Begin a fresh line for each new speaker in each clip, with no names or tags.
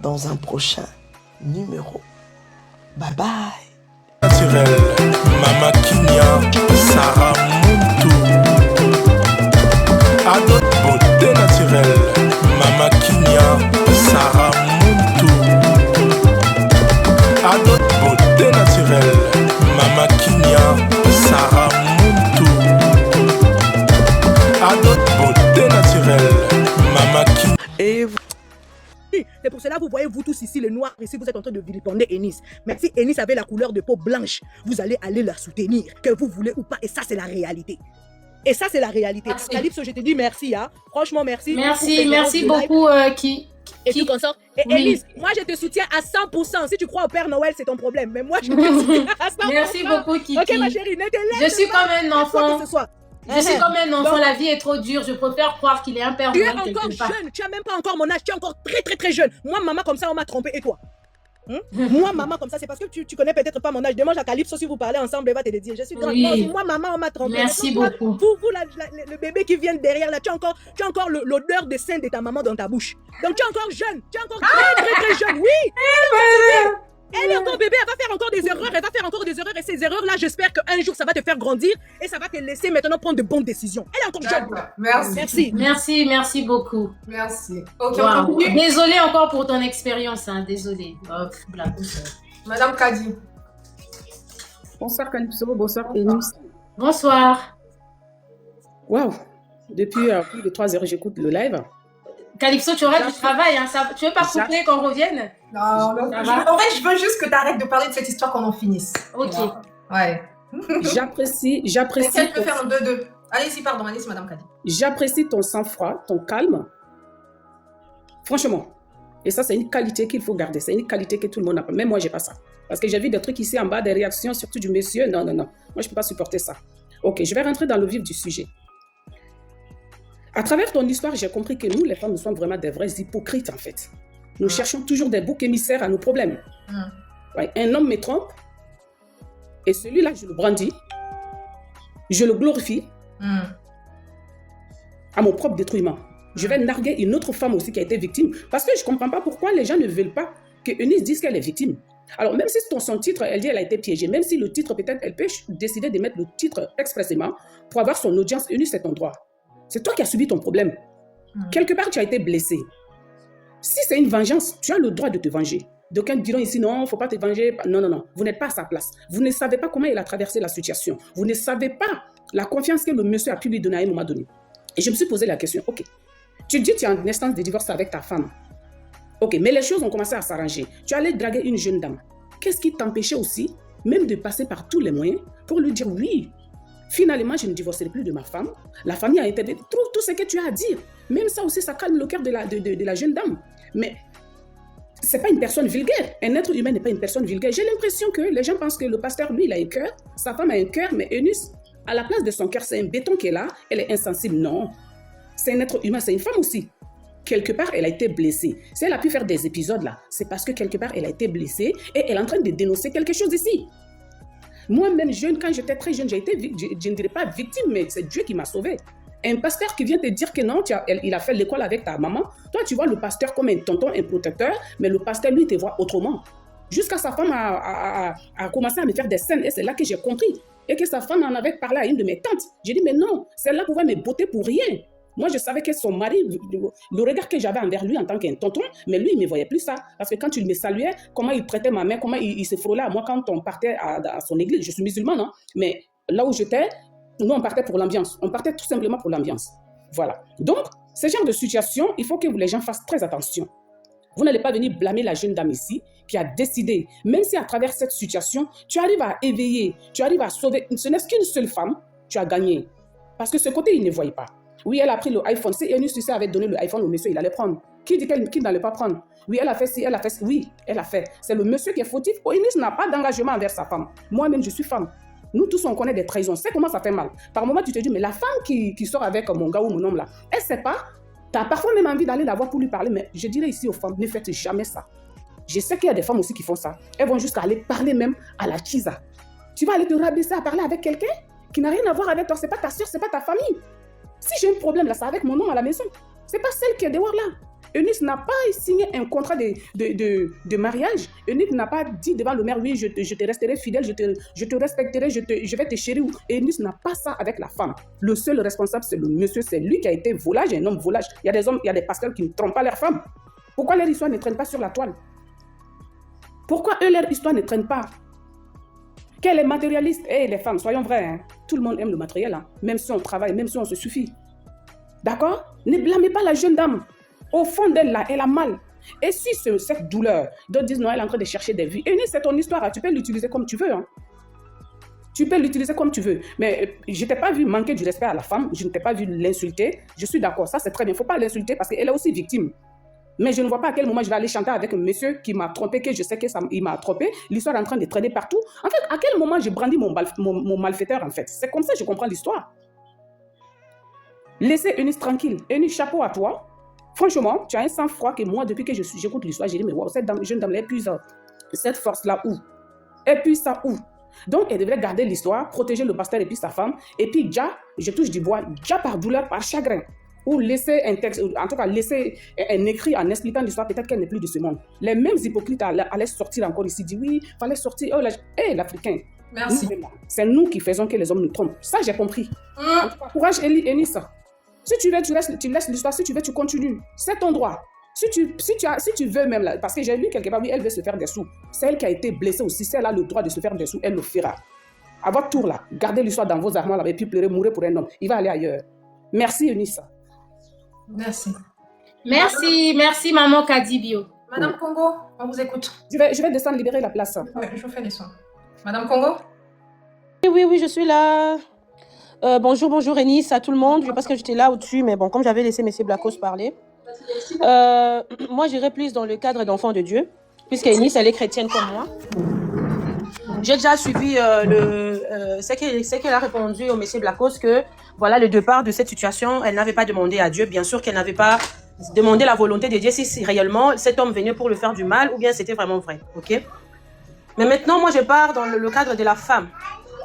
dans un prochain numéro. Bye bye.
Naturel, Mama Kinya, Sarah Muntu. Adot beauté naturelle, Mama Kinya, Sarah Muntu. Adot beauté naturelle, Mama Kinya, Sarah Muntu. Adot beauté naturelle, Mama Kinya.
Et
c'est pour cela que vous voyez, vous tous ici, les noirs, ici, vous êtes en train de vilipender Eunice. Mais si Eunice avait la couleur de peau blanche, vous allez aller la soutenir, que vous voulez ou pas. Et ça, c'est la réalité. Et ça, c'est la réalité. Calypso, je te dis merci. Hein. Franchement, merci.
Merci beaucoup,
Et tu consort. Et
oui.
Eunice, moi, je te soutiens à 100%. Si tu crois au Père Noël, c'est ton problème. Mais moi, je te soutiens à 100%.
Merci beaucoup, Kiki.
Ok, ma chérie, ne te laisse
Je suis comme un enfant.
que ce soit.
Je suis comme un enfant, la vie est trop dure. Je préfère croire qu'il est un père
Tu es
Noël quelque
encore
part.
jeune, tu n'as même pas encore mon âge, tu es encore très jeune. Moi, maman, comme ça, on m'a trompé, et toi? Moi, maman, comme ça, c'est parce que tu connais peut-être pas mon âge. Demande à Calypso, si vous parlez ensemble, elle va te le dire. Je suis grande.
Oui.
Moi, maman, on m'a trompé.
Merci
Toi,
beaucoup.
Vous, le bébé qui vient derrière, là, tu as encore l'odeur de sein de ta maman dans ta bouche. Donc, tu es encore jeune. Tu es encore très jeune. Oui. Elle est encore bébé, elle va faire encore des erreurs, et ces erreurs-là, j'espère qu'un jour, ça va te faire grandir et ça va te laisser maintenant prendre de bonnes décisions. Elle est encore jeune.
Merci beaucoup.
Merci. Ok,
Wow.
on continue.
Désolée encore pour ton expérience, hein. Désolée. Oh,
Madame Kadi.
Bonsoir Calypso, bonsoir Eunice.
Bonsoir.
Waouh, depuis plus de 3 heures, j'écoute le live.
Calypso, tu auras du travail, hein. Tu veux pas couper qu'on revienne?
Non,
va?
en fait, je veux juste que tu arrêtes de parler de cette histoire qu'on en finisse.
Ok.
Ouais.
J'apprécie
Elle peut faire en 2-2. Allez-y, Madame Kadi.
J'apprécie ton sang-froid, ton calme. Franchement. Et ça, c'est une qualité qu'il faut garder. C'est une qualité que tout le monde n'a pas. Même moi, j'ai pas ça. Parce que j'ai vu des trucs ici en bas, des réactions, surtout du monsieur. Non. Moi, je peux pas supporter ça. Ok, je vais rentrer dans le vif du sujet. À travers ton histoire, j'ai compris que nous, les femmes, nous sommes vraiment des vrais hypocrites, en fait. Nous cherchons toujours des boucs émissaires à nos problèmes. Ouais, un homme me trompe, et celui-là, je le brandis, je le glorifie, à mon propre détruisement. Je vais narguer une autre femme aussi qui a été victime, parce que je ne comprends pas pourquoi les gens ne veulent pas que Eunice dise qu'elle est victime. Alors, même si son titre, elle dit qu'elle a été piégée, même si le titre, peut-être, elle peut décider de mettre le titre expressément pour avoir son audience. Eunice, c'est ton droit. C'est toi qui as subi ton problème. Quelque part, tu as été blessé. Si c'est une vengeance, tu as le droit de te venger. D'aucuns diront ici, non, il ne faut pas te venger. Non. Vous n'êtes pas à sa place. Vous ne savez pas comment il a traversé la situation. Vous ne savez pas la confiance que le monsieur a pu lui donner à un moment donné. Et je me suis posé la question, ok, tu dis que tu es en instance de divorce avec ta femme. Ok, mais les choses ont commencé à s'arranger. Tu allais draguer une jeune dame. Qu'est-ce qui t'empêchait aussi, même de passer par tous les moyens, pour lui dire oui, finalement, je ne divorcerai plus de ma femme. La famille a intervenu. Trouve tout ce que tu as à dire. Même ça aussi, ça calme le cœur de la jeune dame. Mais ce n'est pas une personne vulgaire. Un être humain n'est pas une personne vulgaire. J'ai l'impression que les gens pensent que le pasteur, lui, il a un cœur. Sa femme a un cœur. Mais Eunice, à la place de son cœur, c'est un béton qu'elle a. Elle est insensible. Non. C'est un être humain. C'est une femme aussi. Quelque part, elle a été blessée. Si elle a pu faire des épisodes là, c'est parce que quelque part, elle a été blessée et elle est en train de dénoncer quelque chose ici. Moi-même jeune, quand j'étais très jeune, j'ai été, je ne dirais pas victime, mais c'est Dieu qui m'a sauvée. Un pasteur qui vient te dire que non, il a fait l'école avec ta maman, toi tu vois le pasteur comme un tonton, un protecteur, mais le pasteur lui te voit autrement. Jusqu'à sa femme a commencé à me faire des scènes et c'est là que j'ai compris. Et que sa femme en avait parlé à une de mes tantes. J'ai dit mais non, celle-là pouvait me botter pour rien. Moi, je savais que son mari, le regard que j'avais envers lui en tant qu'un tonton, mais lui, il ne me voyait plus ça. Parce que quand il me saluait, comment il prêtait ma main, comment il se frôlait à moi quand on partait à son église. Je suis musulmane, hein, mais là où j'étais, nous, on partait pour l'ambiance. On partait tout simplement pour l'ambiance. Voilà. Donc, ce genre de situation, il faut que les gens fassent très attention. Vous n'allez pas venir blâmer la jeune dame ici qui a décidé, même si à travers cette situation, tu arrives à éveiller, tu arrives à sauver, ce n'est qu'une seule femme, tu as gagné. Parce que ce côté, il ne voyait pas. Oui, elle a pris le iPhone. Si Eunice avait donné le iPhone au monsieur, il allait prendre. Qui dit qu'il n'allait pas prendre? Oui, elle a fait ci, elle a fait ci. Oui, elle a fait. C'est le monsieur qui est fautif. Eunice n'a pas d'engagement envers sa femme. Moi-même, je suis femme. Nous tous, on connaît des trahisons. C'est comment ça fait mal. Par moment, tu te dis, mais la femme qui sort avec mon gars ou mon homme là, elle ne sait pas. Tu as parfois même envie d'aller la voir pour lui parler. Mais je dirais ici aux femmes, ne faites jamais ça. Je sais qu'il y a des femmes aussi qui font ça. Elles vont jusqu'à aller parler même à la chisa. Tu vas aller te rabaisser à parler avec quelqu'un qui n'a rien à voir avec toi. Ce n'est pas ta soeur, ce n'est pas ta famille. Si j'ai un problème là, c'est avec mon homme à la maison. Ce n'est pas celle qui est dehors là. Eunice n'a pas signé un contrat de mariage. Eunice n'a pas dit devant le maire, oui, je te resterai fidèle, je te respecterai, je vais te chérir. Eunice n'a pas ça avec la femme. Le seul responsable, c'est le monsieur, c'est lui qui a été volage, un homme volage. Il y a des hommes, il y a des pasteurs qui ne trompent pas leurs femmes. Pourquoi leur histoire ne traîne pas sur la toile? Pourquoi eux, leur histoire ne traîne pas? Qu'elle est matérialiste. Eh, les femmes, soyons vrais, hein. Tout le monde aime le matériel, hein. Même si on travaille, même si on se suffit. D'accord? Ne blâmez pas la jeune dame. Au fond d'elle, là, elle a mal. Et si cette douleur, d'autres disent non, elle est en train de chercher des vies. Eunice, c'est ton histoire, hein. Tu peux l'utiliser comme tu veux. Hein. Tu peux l'utiliser comme tu veux. Mais je ne t'ai pas vu manquer du respect à la femme. Je ne t'ai pas vu l'insulter. Je suis d'accord, ça c'est très bien. Il ne faut pas l'insulter parce qu'elle est aussi victime. Mais je ne vois pas à quel moment je vais aller chanter avec un monsieur qui m'a trompé, que je sais qu'il m'a trompé. L'histoire est en train de traîner partout. En fait, à quel moment j'ai brandi mon malfaiteur, en fait? C'est comme ça que je comprends l'histoire. Laissez Eunice tranquille. Eunice, chapeau à toi. Franchement, tu as un sang-froid que moi, depuis que j'écoute l'histoire, j'ai dit, mais wow, cette jeune dame, elle puise cette force-là où? Elle puise ça où? Donc, elle devrait garder l'histoire, protéger le pasteur et puis sa femme. Et puis, déjà, je touche du bois, déjà par douleur, par chagrin. Ou laisser un texte, en tout cas laisser un écrit en expliquant l'histoire, peut-être qu'elle n'est plus de ce monde. Les mêmes hypocrites allaient sortir encore ici, dit oui, il fallait sortir. Oh, l'Africain.
Merci.
C'est nous qui faisons que les hommes nous trompent. Ça, j'ai compris. En tout cas, courage, Eunice. Si tu veux, tu laisses l'histoire. Si tu veux, tu continues. C'est ton droit. Si tu veux même, là, parce que j'ai lu quelque part, oui, elle veut se faire des sous. C'est elle qui a été blessée aussi. Si elle a le droit de se faire des sous, elle le fera. À votre tour, là, gardez l'histoire dans vos armoires, et puis pleurer, mourir pour un homme. Il va aller ailleurs. Merci, Eunice.
Merci.
Merci, maman Kadibio.
Madame Congo, on vous écoute.
Je vais descendre libérer la place.
Oui, je vous fais les soins. Madame Congo?
Oui, je suis là. Bonjour Eunice, à tout le monde. Je pense que j'étais là au-dessus, mais bon, comme j'avais laissé M. Blacos parler. Moi, j'irai plus dans le cadre d'enfant de Dieu, puisque Eunice, elle est chrétienne comme moi. J'ai déjà suivi c'est qu'elle a répondu au M. Blacos que, voilà, le départ de cette situation, elle n'avait pas demandé à Dieu. Bien sûr qu'elle n'avait pas demandé la volonté de Dieu si réellement cet homme venait pour le faire du mal ou bien c'était vraiment vrai. Ok? Mais maintenant, moi, je pars dans le cadre de la femme.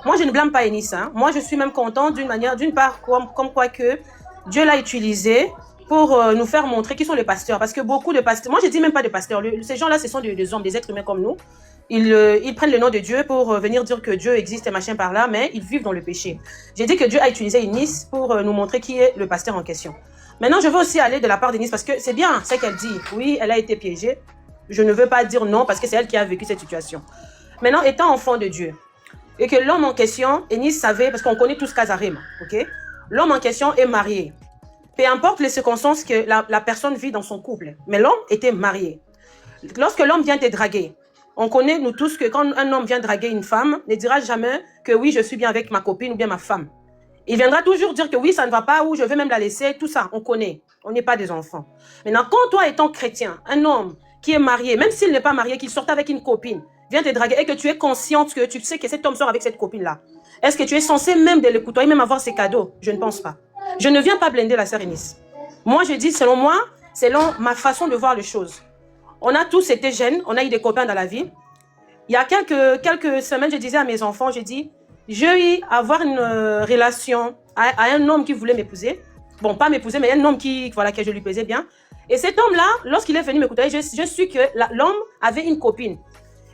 Moi, je ne blâme pas Eunice. Hein. Moi, je suis même contente d'une part, comme quoi que Dieu l'a utilisé pour nous faire montrer qui sont les pasteurs. Parce que beaucoup de pasteurs, moi, je ne dis même pas de pasteurs. Ces gens-là, ce sont des hommes, des êtres humains comme nous. Ils prennent le nom de Dieu pour venir dire que Dieu existe et machin par là, mais ils vivent dans le péché. J'ai dit que Dieu a utilisé Eunice pour nous montrer qui est le pasteur en question. Maintenant, je veux aussi aller de la part d'Eunice parce que c'est bien ce qu'elle dit. Oui, elle a été piégée. Je ne veux pas dire non parce que c'est elle qui a vécu cette situation. Maintenant, étant enfant de Dieu, et que l'homme en question, Eunice savait, parce qu'on connaît tous Kazarim, ok? L'homme en question est marié. Peu importe les circonstances que la personne vit dans son couple, mais l'homme était marié. Lorsque l'homme vient te draguer, on connaît nous tous que quand un homme vient draguer une femme, ne dira jamais que oui, je suis bien avec ma copine ou bien ma femme. Il viendra toujours dire que oui, ça ne va pas ou je vais même la laisser, tout ça, on connaît. On n'est pas des enfants. Maintenant, quand toi étant chrétien, un homme qui est marié, même s'il n'est pas marié, qu'il sorte avec une copine, vient te draguer et que tu es consciente que tu sais que cet homme sort avec cette copine-là, est-ce que tu es censé même de le côtoyer, même avoir ses cadeaux? Je ne pense pas. Je ne viens pas blender la sœur Eunice. Moi, je dis, selon moi, selon ma façon de voir les choses. On a tous été jeunes, on a eu des copains dans la vie. Il y a quelques semaines, je disais à mes enfants, je dis, j'ai eu à avoir une relation à un homme qui voulait m'épouser. Bon, pas m'épouser, mais un homme voilà, que je lui plaisais bien. Et cet homme-là, lorsqu'il est venu m'écouter, je suis que l'homme avait une copine.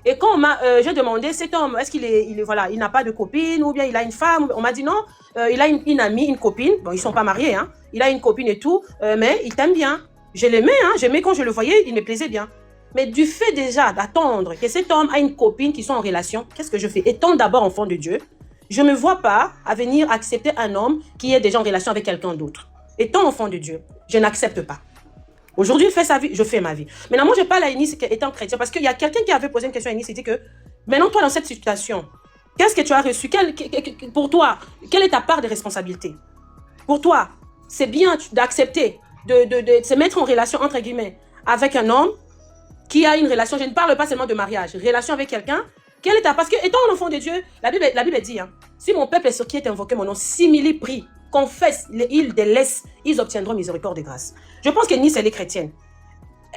Et quand j'ai demandé, cet homme, est-ce il n'a pas de copine ou bien il a une femme? On m'a dit non, il a une amie, une copine. Bon, ils ne sont pas mariés, hein. Il a une copine et tout, mais il t'aime bien. Je l'aimais, hein. J'aimais quand je le voyais, il me plaisait bien. Mais du fait déjà d'attendre que cet homme a une copine qui sont en relation, qu'est-ce que je fais? Étant d'abord enfant de Dieu, je ne me vois pas à venir accepter un homme qui est déjà en relation avec quelqu'un d'autre. Étant enfant de Dieu, je n'accepte pas. Aujourd'hui, il fait sa vie, je fais ma vie. Maintenant, moi, je parle à Eunice étant chrétien parce qu'il y a quelqu'un qui avait posé une question à Eunice, il dit que, maintenant, toi, dans cette situation, qu'est-ce que tu as reçu? Pour toi, quelle est ta part de responsabilité? Pour toi, c'est bien d'accepter, de se mettre en relation, entre guillemets, avec un homme qui a une relation, je ne parle pas seulement de mariage, relation avec quelqu'un, quelle est ta... Parce que, étant un enfant de Dieu, la Bible dit, hein, si mon peuple est sur qui est invoqué mon nom, 6 000 prient, confessent, ils délaissent, ils obtiendront miséricorde et grâce. Je pense que Nice, elle est chrétienne.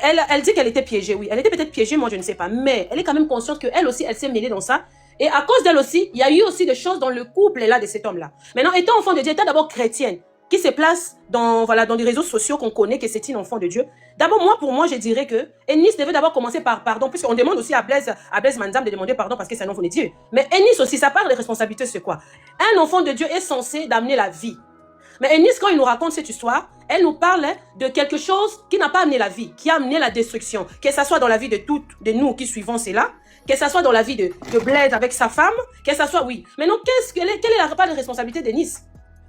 Elle dit qu'elle était piégée, oui. Elle était peut-être piégée, moi je ne sais pas. Mais elle est quand même consciente qu'elle aussi, elle s'est mêlée dans ça. Et à cause d'elle aussi, il y a eu aussi des choses dans le couple là de cet homme-là. Maintenant, étant enfant de Dieu, étant d'abord chrétienne, qui se place dans, voilà, dans les réseaux sociaux qu'on connaît que c'est une enfant de Dieu. D'abord, pour moi, je dirais que Ennis devait d'abord commencer par pardon, puisqu'on demande aussi à Blaise Manzam de demander pardon parce que c'est un enfant de Dieu. Mais Ennis aussi, sa part de responsabilité, c'est quoi? Un enfant de Dieu est censé d'amener la vie. Mais Ennis, quand il nous raconte cette histoire, elle nous parle de quelque chose qui n'a pas amené la vie, qui a amené la destruction. Que ce soit dans la vie de toutes de nous qui suivons cela, que ce soit dans la vie de Blaise avec sa femme, que ce soit, oui. Maintenant, quelle est la part de responsabilité d'Ennis?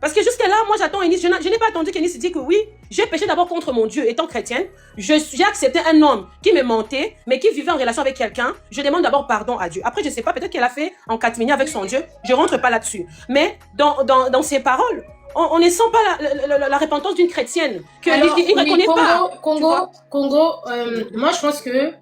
Parce que jusque là, moi j'attends Ennis, je n'ai pas attendu qu'Ennis dise que oui, j'ai péché d'abord contre mon Dieu étant chrétienne, j'ai accepté un homme qui me mentait, mais qui vivait en relation avec quelqu'un, je demande d'abord pardon à Dieu. Après, je ne sais pas, peut-être qu'elle a fait en catimini avec son Dieu, je ne rentre pas là-dessus. Mais dans ses paroles, on ne sent pas la repentance d'une chrétienne, qu'il ne reconnaît pas.
Congo, moi je pense que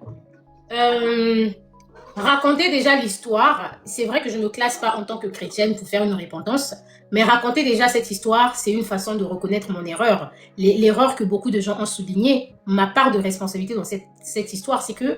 raconter déjà l'histoire, c'est vrai que je ne me classe pas en tant que chrétienne pour faire une repentance, mais raconter déjà cette histoire, c'est une façon de reconnaître mon erreur. L'erreur que beaucoup de gens ont soulignée, ma part de responsabilité dans cette histoire, c'est que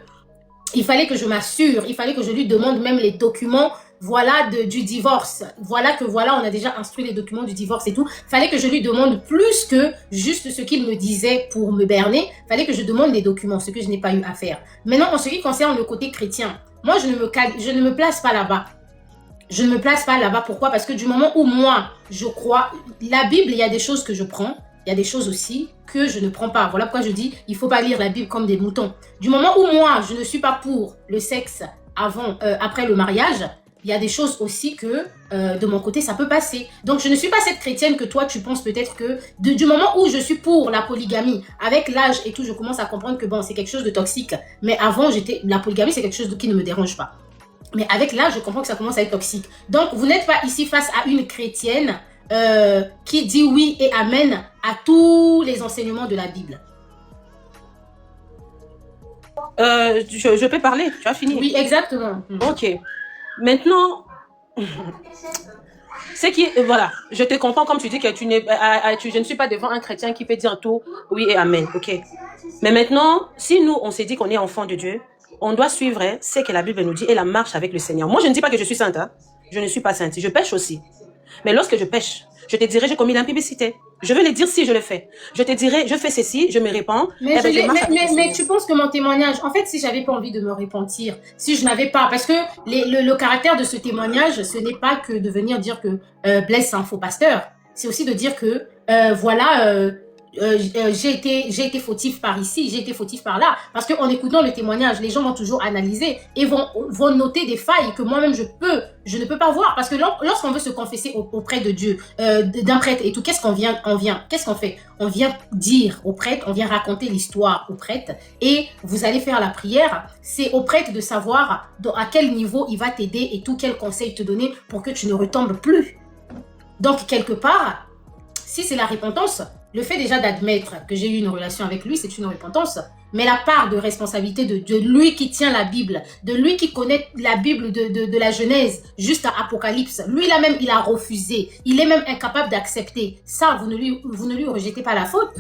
il fallait que je m'assure, il fallait que je lui demande même les documents, voilà, du divorce. Voilà, on a déjà instruit les documents du divorce et tout. Fallait que je lui demande plus que juste ce qu'il me disait pour me berner. Fallait que je demande les documents, ce que je n'ai pas eu à faire. Maintenant, en ce qui concerne le côté chrétien, moi, je ne me place pas là-bas. Je ne me place pas là-bas. Pourquoi? Parce que du moment où moi, je crois, la Bible, il y a des choses que je prends. Il y a des choses aussi que je ne prends pas. Voilà pourquoi je dis, il ne faut pas lire la Bible comme des moutons. Du moment où moi, je ne suis pas pour le sexe après le mariage, il y a des choses aussi que de mon côté, ça peut passer. Donc, je ne suis pas cette chrétienne que toi, tu penses peut-être que du moment où je suis pour la polygamie, avec l'âge et tout, je commence à comprendre que bon, c'est quelque chose de toxique. Mais avant, la polygamie, c'est quelque chose qui ne me dérange pas. Mais avec l'âge, je comprends que ça commence à être toxique. Donc, vous n'êtes pas ici face à une chrétienne qui dit oui et amen à tous les enseignements de la Bible.
Je peux parler, tu as fini?
Oui, exactement.
Ok. Maintenant, c'est qui, voilà, je te comprends comme tu dis que je ne suis pas devant un chrétien qui peut dire tout oui et amen, ok. Mais maintenant, si nous, on s'est dit qu'on est enfant de Dieu, on doit suivre ce que la Bible nous dit et la marche avec le Seigneur. Moi, je ne dis pas que je suis sainte, hein. Je ne suis pas sainte, je pêche aussi. Mais lorsque je pêche, je te dirai, j'ai commis l'impudicité. Je vais le dire si je le fais. Je te dirai, je fais ceci, je me répands.
Mais, mais tu penses que mon témoignage, en fait, si j'avais pas envie de me repentir, si je n'avais pas, parce que le caractère de ce témoignage, ce n'est pas que de venir dire que Blaise c'est un faux pasteur. C'est aussi de dire que, voilà, j'ai été fautif par ici, j'ai été fautif par là. Parce qu'en écoutant le témoignage, les gens vont toujours analyser et vont noter des failles que moi-même je ne peux pas voir. Parce que lorsqu'on veut se confesser auprès de Dieu, d'un prêtre et tout, qu'est-ce qu'on fait? On vient dire au prêtre, on vient raconter l'histoire au prêtre et vous allez faire la prière. C'est au prêtre de savoir à quel niveau il va t'aider et tout, quel conseil te donner pour que tu ne retombes plus. Donc, quelque part, si c'est la repentance, le fait déjà d'admettre que j'ai eu une relation avec lui, c'est une repentance. Mais la part de responsabilité de lui qui tient la Bible, de lui qui connaît la Bible de la Genèse jusqu'à Apocalypse, lui là même, il a refusé. Il est même incapable d'accepter. Ça, vous ne lui rejetez pas la faute.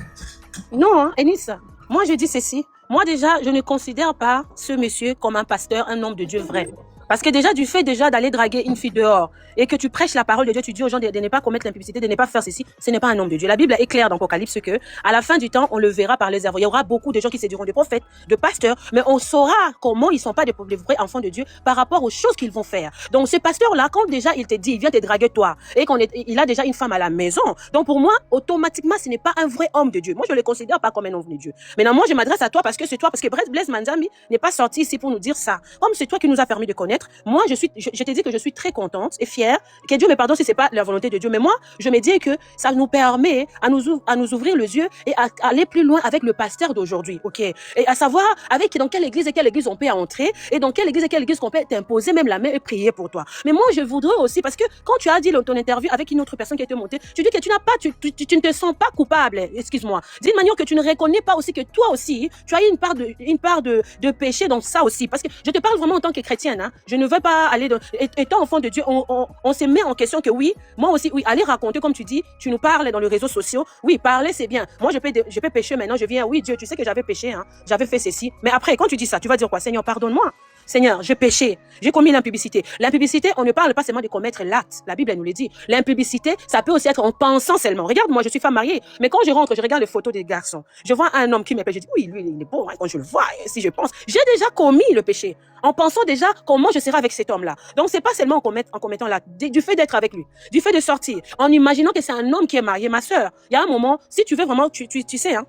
Non, hein, Ennis, moi je dis ceci. Moi déjà, je ne considère pas ce monsieur comme un pasteur, un homme de Dieu vrai. Parce que déjà, du fait déjà d'aller draguer une fille dehors et que tu prêches la parole de Dieu, tu dis aux gens de ne pas commettre l'impudicité, de ne pas faire ceci, ce n'est pas un homme de Dieu. La Bible est claire dans l'Apocalypse que, à la fin du temps, on le verra par les œuvres. Il y aura beaucoup de gens qui se diront de prophètes, de pasteurs, mais on saura comment ils sont pas des vrais enfants de Dieu par rapport aux choses qu'ils vont faire. Donc, ce pasteur-là, quand déjà il te dit, il vient te draguer toi et il a déjà une femme à la maison, donc pour moi, automatiquement, ce n'est pas un vrai homme de Dieu. Moi, je le considère pas comme un homme de Dieu. Maintenant, moi, je m'adresse à toi parce que c'est toi, parce que Blaise Manzami n'est pas sorti ici pour nous dire ça. Comme c'est toi qui nous a permis de connaître, moi, je t'ai dit que je suis très contente et fière, que Dieu me pardonne si c'est pas la volonté de Dieu, mais moi, je me dis que ça nous permet à nous ouvrir les yeux et à aller plus loin avec le pasteur d'aujourd'hui, ok? Et à savoir avec dans quelle église on peut entrer et dans quelle église qu'on peut t'imposer même la main et prier pour toi. Mais moi, je voudrais aussi, parce que quand tu as dit dans ton interview avec une autre personne qui était montée, tu dis que tu ne te sens pas coupable, excuse-moi, d'une manière que tu ne reconnais pas aussi que toi aussi, tu as une part de péché dans ça aussi, parce que je te parle vraiment en tant que chrétienne, hein? Je ne veux pas aller étant enfant de Dieu, on se met en question que oui, moi aussi, oui, aller raconter comme tu dis, tu nous parles dans les réseaux sociaux, oui, parler c'est bien. Moi, je peux pécher maintenant, je viens, oui, Dieu, tu sais que j'avais péché, hein, j'avais fait ceci. Mais après, quand tu dis ça, tu vas dire quoi? Seigneur, pardonne-moi. Seigneur, j'ai péché, j'ai commis l'impudicité. L'impudicité, on ne parle pas seulement de commettre l'acte. La Bible, elle nous le dit. L'impudicité, ça peut aussi être en pensant seulement. Regarde, moi, je suis femme mariée, mais quand je rentre, je regarde les photos des garçons. Je vois un homme qui m'appelle, je dis, oui, lui, il est beau, hein, quand je le vois, si je pense, j'ai déjà commis le péché. En pensant déjà comment je serai avec cet homme-là. Donc, c'est pas seulement en commettant l'acte, du fait d'être avec lui, du fait de sortir, en imaginant que c'est un homme qui est marié, ma sœur. Il y a un moment, si tu veux vraiment, tu sais, hein,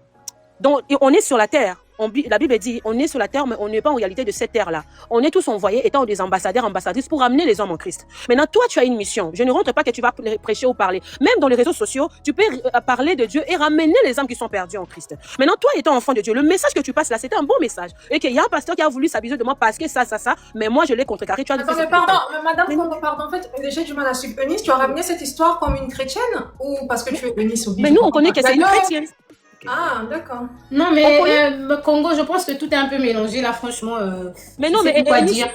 donc, on est sur la terre. La Bible dit, on est sur la terre, mais on n'est pas en réalité de cette terre-là. On est tous envoyés étant des ambassadeurs, ambassadrices pour amener les hommes en Christ. Maintenant, toi, tu as une mission. Je ne rentre pas que tu vas prêcher ou parler. Même dans les réseaux sociaux, tu peux parler de Dieu et ramener les âmes qui sont perdues en Christ. Maintenant, toi, étant enfant de Dieu, le message que tu passes là, c'était un bon message. Et qu'il y a un pasteur qui a voulu s'abuser de moi parce que ça, mais moi, je l'ai contrecarré. Tu as
Attends, mais pardon, Madame Congo, pardon. En fait, j'ai du mal à suivre. Eunice, tu as ramené cette histoire comme une chrétienne ou parce que tu es Eunice obligée?
Mais nous, on connaît que c'est une chrétienne.
Ah, d'accord.
Non, mais Congo, je pense que tout est un peu mélangé là, franchement.
Mais non, mais
quoi dire.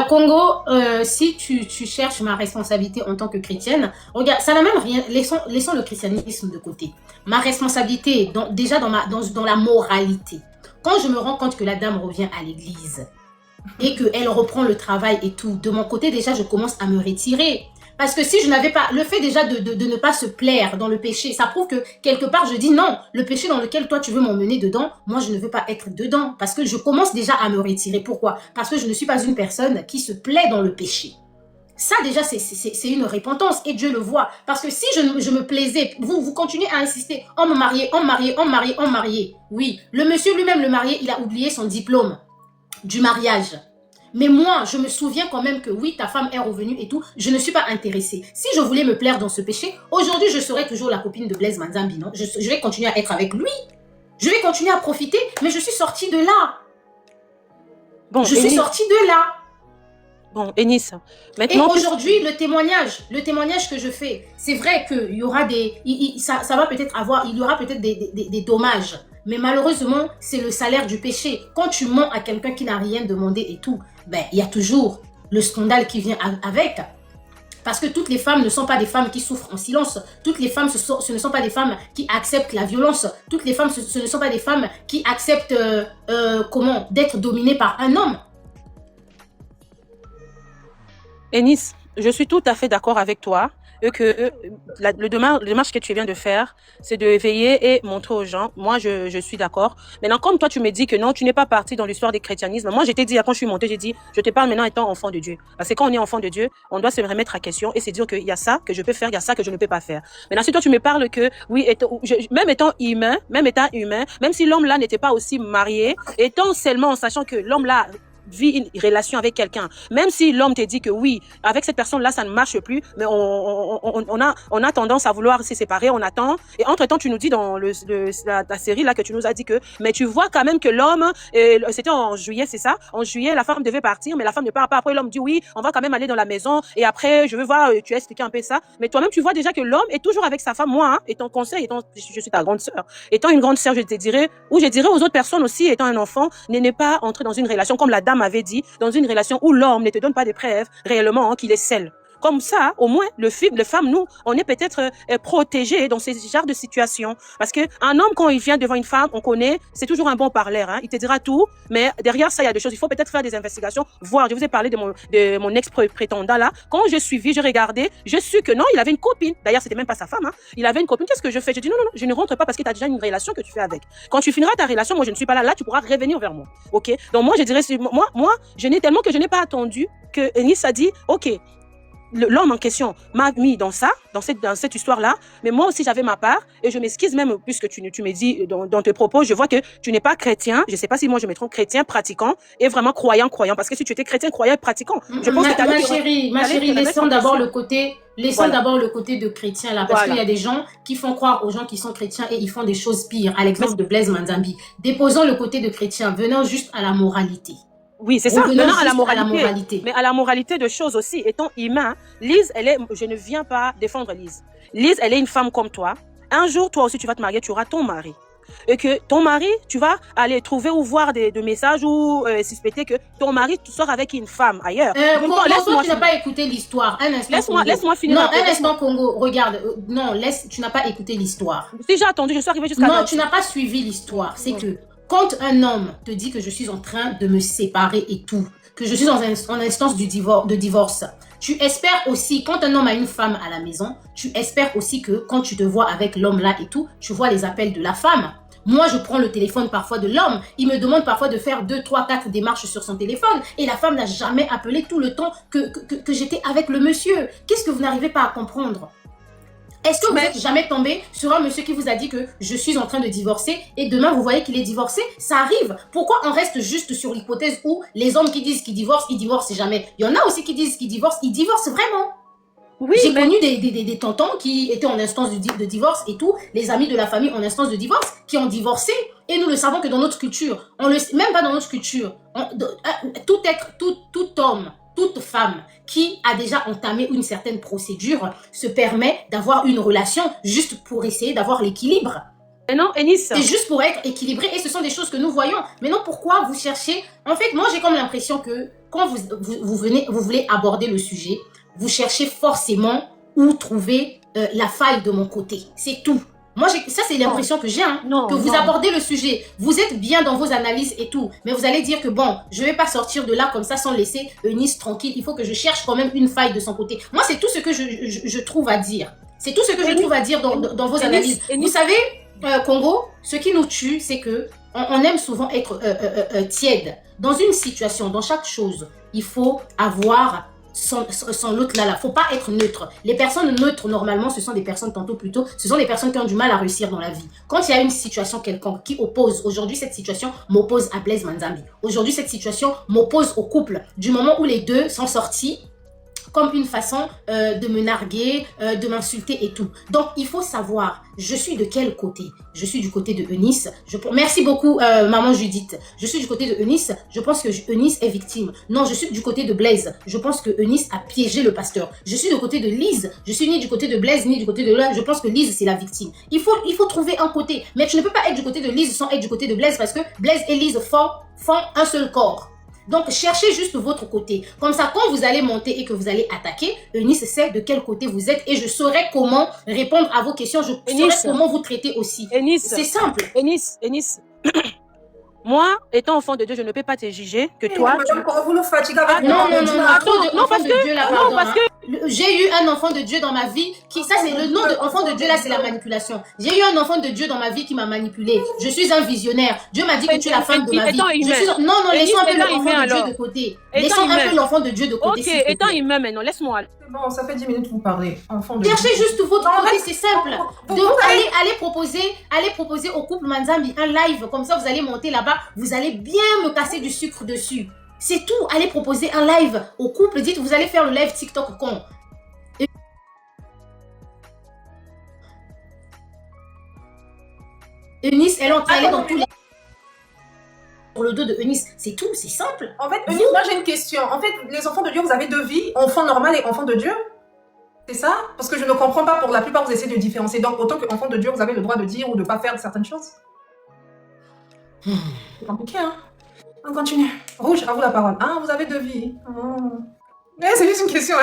Congo, si tu cherches ma responsabilité en tant que chrétienne, regarde, ça n'a même rien. Laissons le christianisme de côté. Ma responsabilité, déjà dans la moralité. Quand je me rends compte que la dame revient à l'église et qu'elle reprend le travail et tout, de mon côté, déjà, je commence à me retirer. Parce que si je n'avais pas, le fait déjà de ne pas se plaire dans le péché, ça prouve que quelque part je dis non, le péché dans lequel toi tu veux m'emmener dedans, moi je ne veux pas être dedans. Parce que je commence déjà à me retirer. Pourquoi? Parce que je ne suis pas une personne qui se plaît dans le péché. Ça déjà c'est une repentance et Dieu le voit. Parce que si je me plaisais, vous continuez à insister, on me marier, on me marier, on me marier, on me marier. Oui, le monsieur lui-même le marié, il a oublié son diplôme du mariage. Mais moi, je me souviens quand même que oui, ta femme est revenue et tout, je ne suis pas intéressée. Si je voulais me plaire dans ce péché, aujourd'hui, je serais toujours la copine de Blaise Manzambi, non? Je vais continuer à être avec lui. Je vais continuer à profiter, mais je suis sortie de là.
Bon,
je suis sortie de là.
Bon, Eunice, maintenant...
Et aujourd'hui, le témoignage que je fais, c'est vrai qu'il y aura ça va peut-être il y aura peut-être des dommages. Mais malheureusement, c'est le salaire du péché. Quand tu mens à quelqu'un qui n'a rien demandé et tout, ben, il y a toujours le scandale qui vient avec. Parce que toutes les femmes ne sont pas des femmes qui souffrent en silence. Toutes les femmes, ce ne sont pas des femmes qui acceptent la violence. Toutes les femmes, ce ne sont pas des femmes qui acceptent d'être dominées par un homme.
Eunice, je suis tout à fait d'accord avec toi. Et que le démarche que tu viens de faire, c'est de veiller et montrer aux gens. Moi, je suis d'accord. Maintenant, comme toi, tu me dis que non, tu n'es pas parti dans l'histoire du christianisme. Moi, je t'ai dit, quand je suis montée, j'ai dit, je te parle maintenant étant enfant de Dieu. Parce que quand on est enfant de Dieu, on doit se remettre à question et se dire qu'il y a ça que je peux faire, il y a ça que je ne peux pas faire. Maintenant, si toi, tu me parles que, oui, même étant humain, même si l'homme là n'était pas aussi marié, étant seulement en sachant que l'homme là vit une relation avec quelqu'un, même si l'homme te dit que oui, avec cette personne-là, ça ne marche plus, mais on a tendance à vouloir se séparer, on attend, et entre-temps, tu nous dis dans la série là que tu nous as dit que, mais tu vois quand même que l'homme, c'était en juillet, c'est ça? En juillet, la femme devait partir, mais la femme ne part pas. Après, l'homme dit oui, on va quand même aller dans la maison, et après, je veux voir, tu as expliqué un peu ça, mais toi-même, tu vois déjà que l'homme est toujours avec sa femme. Moi, hein, étant conseil, je suis ta grande sœur, étant une grande sœur, je dirais aux autres personnes aussi, étant un enfant, ne pas entrer dans une relation comme la dame avait dit, dans une relation où l'homme ne te donne pas de preuves réellement qu'il est seul. Comme ça, au moins, les femmes, nous, on est peut-être protégés dans ces genres de situations. Parce que un homme, quand il vient devant une femme, on connaît, c'est toujours un bon parleur. Hein. Il te dira tout, mais derrière ça, il y a des choses. Il faut peut-être faire des investigations, voir. Je vous ai parlé de mon ex-prétendant là. Quand je suivis, je regardais, je suis que non, il avait une copine. D'ailleurs, c'était même pas sa femme. Hein. Il avait une copine. Qu'est-ce que je fais? Je dis non, je ne rentre pas parce que tu as déjà une relation que tu fais avec. Quand tu finiras ta relation, moi, je ne suis pas là. Là, tu pourras revenir vers moi. Ok? Donc moi, je dirais, moi, je n'ai tellement que je n'ai pas attendu que Eunice a dit, ok. L'homme en question m'a mis dans cette histoire-là, mais moi aussi j'avais ma part et je m'excuse même puisque tu me dis dans tes propos, je vois que tu n'es pas chrétien, je sais pas si moi je me trompe, chrétien pratiquant et vraiment croyant, parce que si tu étais chrétien, croyant et pratiquant, je pense que
ma chérie, laissons d'abord le côté de chrétien là, parce qu'il y a des gens qui font croire aux gens qui sont chrétiens et ils font des choses pires, à l'exemple de Blaise Manzambi. Déposons le côté de chrétien, venons juste à la moralité.
Oui, c'est ça. Venons à la moralité. Mais à la moralité de choses aussi, étant humain, Lise, je ne viens pas défendre Lise. Lise, elle est une femme comme toi. Un jour, toi aussi, tu vas te marier, tu auras ton mari. Et que ton mari, tu vas aller trouver ou voir des messages ou suspecter que ton mari sort avec une femme ailleurs.
Congo, tu n'as pas écouté l'histoire. Un instant.
Laisse-moi finir.
Non, un instant, Congo. Regarde. Non, tu n'as pas écouté l'histoire.
Si j'ai attendu, je suis arrivée jusqu'à...
Non, tu n'as pas suivi l'histoire. C'est que Quand un homme te dit que je suis en train de me séparer et tout, que je suis en instance de divorce, tu espères aussi, quand un homme a une femme à la maison, tu espères aussi que quand tu te vois avec l'homme là et tout, tu vois les appels de la femme. Moi, je prends le téléphone parfois de l'homme. Il me demande parfois de faire 2, 3, 4 démarches sur son téléphone. Et la femme n'a jamais appelé tout le temps que j'étais avec le monsieur. Qu'est-ce que vous n'arrivez pas à comprendre? Est-ce que vous n'êtes jamais tombé sur un monsieur qui vous a dit que je suis en train de divorcer et demain vous voyez qu'il est divorcé? Ça arrive. Pourquoi on reste juste sur l'hypothèse où les hommes qui disent qu'ils divorcent, ils divorcent jamais? Il y en a aussi qui disent qu'ils divorcent, ils divorcent vraiment.
Oui,
J'ai connu des tontons qui étaient en instance de divorce et tout, les amis de la famille en instance de divorce, qui ont divorcé. Et nous le savons que dans notre culture, même pas dans notre culture, tout homme, toute femme qui a déjà entamé une certaine procédure se permet d'avoir une relation juste pour essayer d'avoir l'équilibre.
Mais non, Enis.
C'est juste pour être équilibré et ce sont des choses que nous voyons. Maintenant, pourquoi vous cherchez... En fait, moi, j'ai comme l'impression que quand vous voulez aborder le sujet, vous cherchez forcément où trouver la faille de mon côté. C'est tout. Moi, ça, c'est l'impression que j'ai, hein, que vous abordez le sujet. Vous êtes bien dans vos analyses et tout, mais vous allez dire que bon, je vais pas sortir de là comme ça sans laisser Eunice tranquille. Il faut que je cherche quand même une faille de son côté. Moi, c'est tout ce que je trouve à dire. C'est tout ce que je trouve à dire dans vos analyses. Vous savez, Congo, ce qui nous tue, c'est que on aime souvent être tiède. Dans une situation, dans chaque chose, il faut avoir sans l'autre là. Faut pas être neutre. Les personnes neutres, normalement, ce sont des personnes ce sont des personnes qui ont du mal à réussir dans la vie. Quand il y a une situation quelconque qui oppose, aujourd'hui, cette situation m'oppose à Blaise Manzambi. Aujourd'hui, cette situation m'oppose au couple. Du moment où les deux sont sortis comme une façon de me narguer, de m'insulter et tout. Donc, il faut savoir, je suis de quel côté? Je suis du côté de Eunice. Merci beaucoup, maman Judith. Je suis du côté de Eunice. Je pense que Eunice est victime. Non, je suis du côté de Blaise. Je pense que Eunice a piégé le pasteur. Je suis du côté de Lise. Je suis ni du côté de Blaise, ni du côté de Lise. Je pense que Lise, c'est la victime. Il faut trouver un côté. Mais tu ne peux pas être du côté de Lise sans être du côté de Blaise parce que Blaise et Lise font un seul corps. Donc, cherchez juste votre côté. Comme ça, quand vous allez monter et que vous allez attaquer, Eunice sait de quel côté vous êtes et je saurai comment répondre à vos questions. Je saurai comment vous traiter aussi. C'est simple.
Eunice. Moi, étant enfant de Dieu, je ne peux pas te juger que toi...
Vous nous fatiguez avec
parce
que j'ai eu un enfant de Dieu dans ma vie ça c'est le nom de enfant de Dieu là, c'est la manipulation. J'ai eu un enfant de Dieu dans ma vie qui m'a manipulé. Je suis un visionnaire. Dieu m'a dit que tu es la femme de ma vie. Non, laissons un peu l'enfant de Dieu de côté. Laissons un peu l'enfant de Dieu de côté.
Ok, étant humain maintenant, laisse-moi aller.
Bon, ça fait 10 minutes que vous parlez. Enfant de Dieu.
Cherchez juste votre côté, c'est simple. Donc, allez proposer au couple Manzambi un live, comme ça vous allez monter là-bas, vous allez bien me casser du sucre dessus. C'est tout, allez proposer un live au couple, dites vous allez faire le live TikTok quand Eunice, elle est dans tous les... Pour le dos de Eunice, c'est tout, c'est simple.
En fait, Eunice, moi j'ai une question. En fait, les enfants de Dieu, vous avez deux vies, enfant normal et enfant de Dieu? C'est ça? Parce que je ne comprends pas, pour la plupart, vous essayez de différencier. Donc, autant qu'enfant de Dieu, vous avez le droit de dire ou de ne pas faire certaines choses. C'est compliqué, hein? On continue. Rouge, à vous la parole. Ah, vous avez deux vies. C'est juste une question.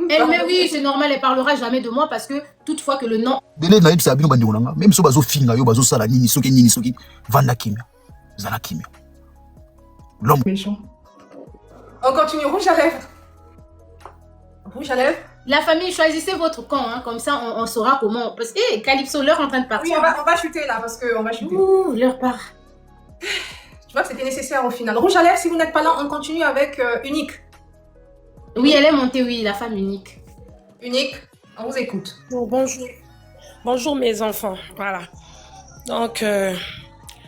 Mais oui, c'est normal, elle parlera jamais de moi parce que toutefois que le nom...
Même si bazo finga yo bazo sala nini soki vanda kimia. Zala kimia. L'homme
méchant. On continue. Rouge à lèvres. Rouge à lèvres.
La famille, choisissez votre camp, hein, comme ça on saura comment... Parce que Calypso, l'heure est en train de partir.
Oui, on va chuter là, parce qu'on va chuter.
Ouh, l'heure part.
Je vois que c'était nécessaire au final. Rouge à lèvres, si vous n'êtes pas là, on continue avec Unique.
Oui, elle est montée, oui, la femme unique.
Unique, on vous écoute.
Bon, bonjour. Bonjour mes enfants, voilà. Donc...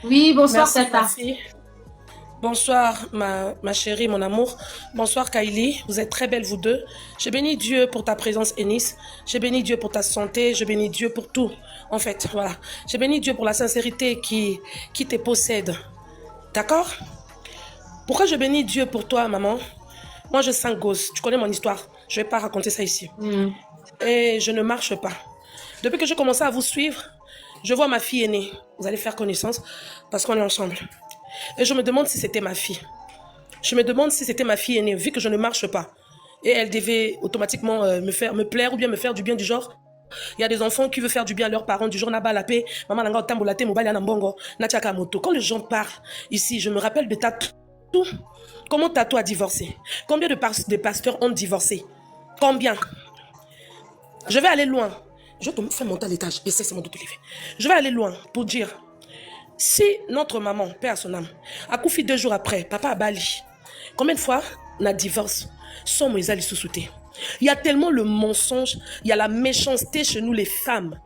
oui, bonsoir
merci,
Tata.
Merci. Bonsoir ma chérie, mon amour. Bonsoir Kylie, vous êtes très belles vous deux. Je bénis Dieu pour ta présence Eunice. Je bénis Dieu pour ta santé. Je bénis Dieu pour tout. En fait, voilà. Je bénis Dieu pour la sincérité qui te possède. D'accord? Pourquoi je bénis Dieu pour toi, maman? Moi, je sens gosse. Tu connais mon histoire. Je ne vais pas raconter ça ici. Et je ne marche pas. Depuis que j'ai commencé à vous suivre, je vois ma fille aînée. Vous allez faire connaissance parce qu'on est ensemble. Et je me demande si c'était ma fille. Je me demande si c'était ma fille aînée, vu que je ne marche pas. Et elle devait automatiquement me plaire ou bien me faire du bien du genre. Il y a des enfants qui veulent faire du bien à leurs parents, du jour n'a la paix. Maman n'a pas tambolate, mobile à Nambongo, Nachaka moto. Quand les gens parlent ici, je me rappelle de Tatou. Comment Tatou a divorcé? Combien de pasteurs ont divorcé? Combien? Je vais aller loin. Je vais te faire monter à l'étage. Essaie seulement de te lever. Je vais aller loin pour dire, si notre maman, paix à son âme, a couché 2 jours après, papa a Bali, combien de fois on a divorcé sans Moïse sous-souté? Il y a tellement le mensonge, il y a la méchanceté chez nous les femmes.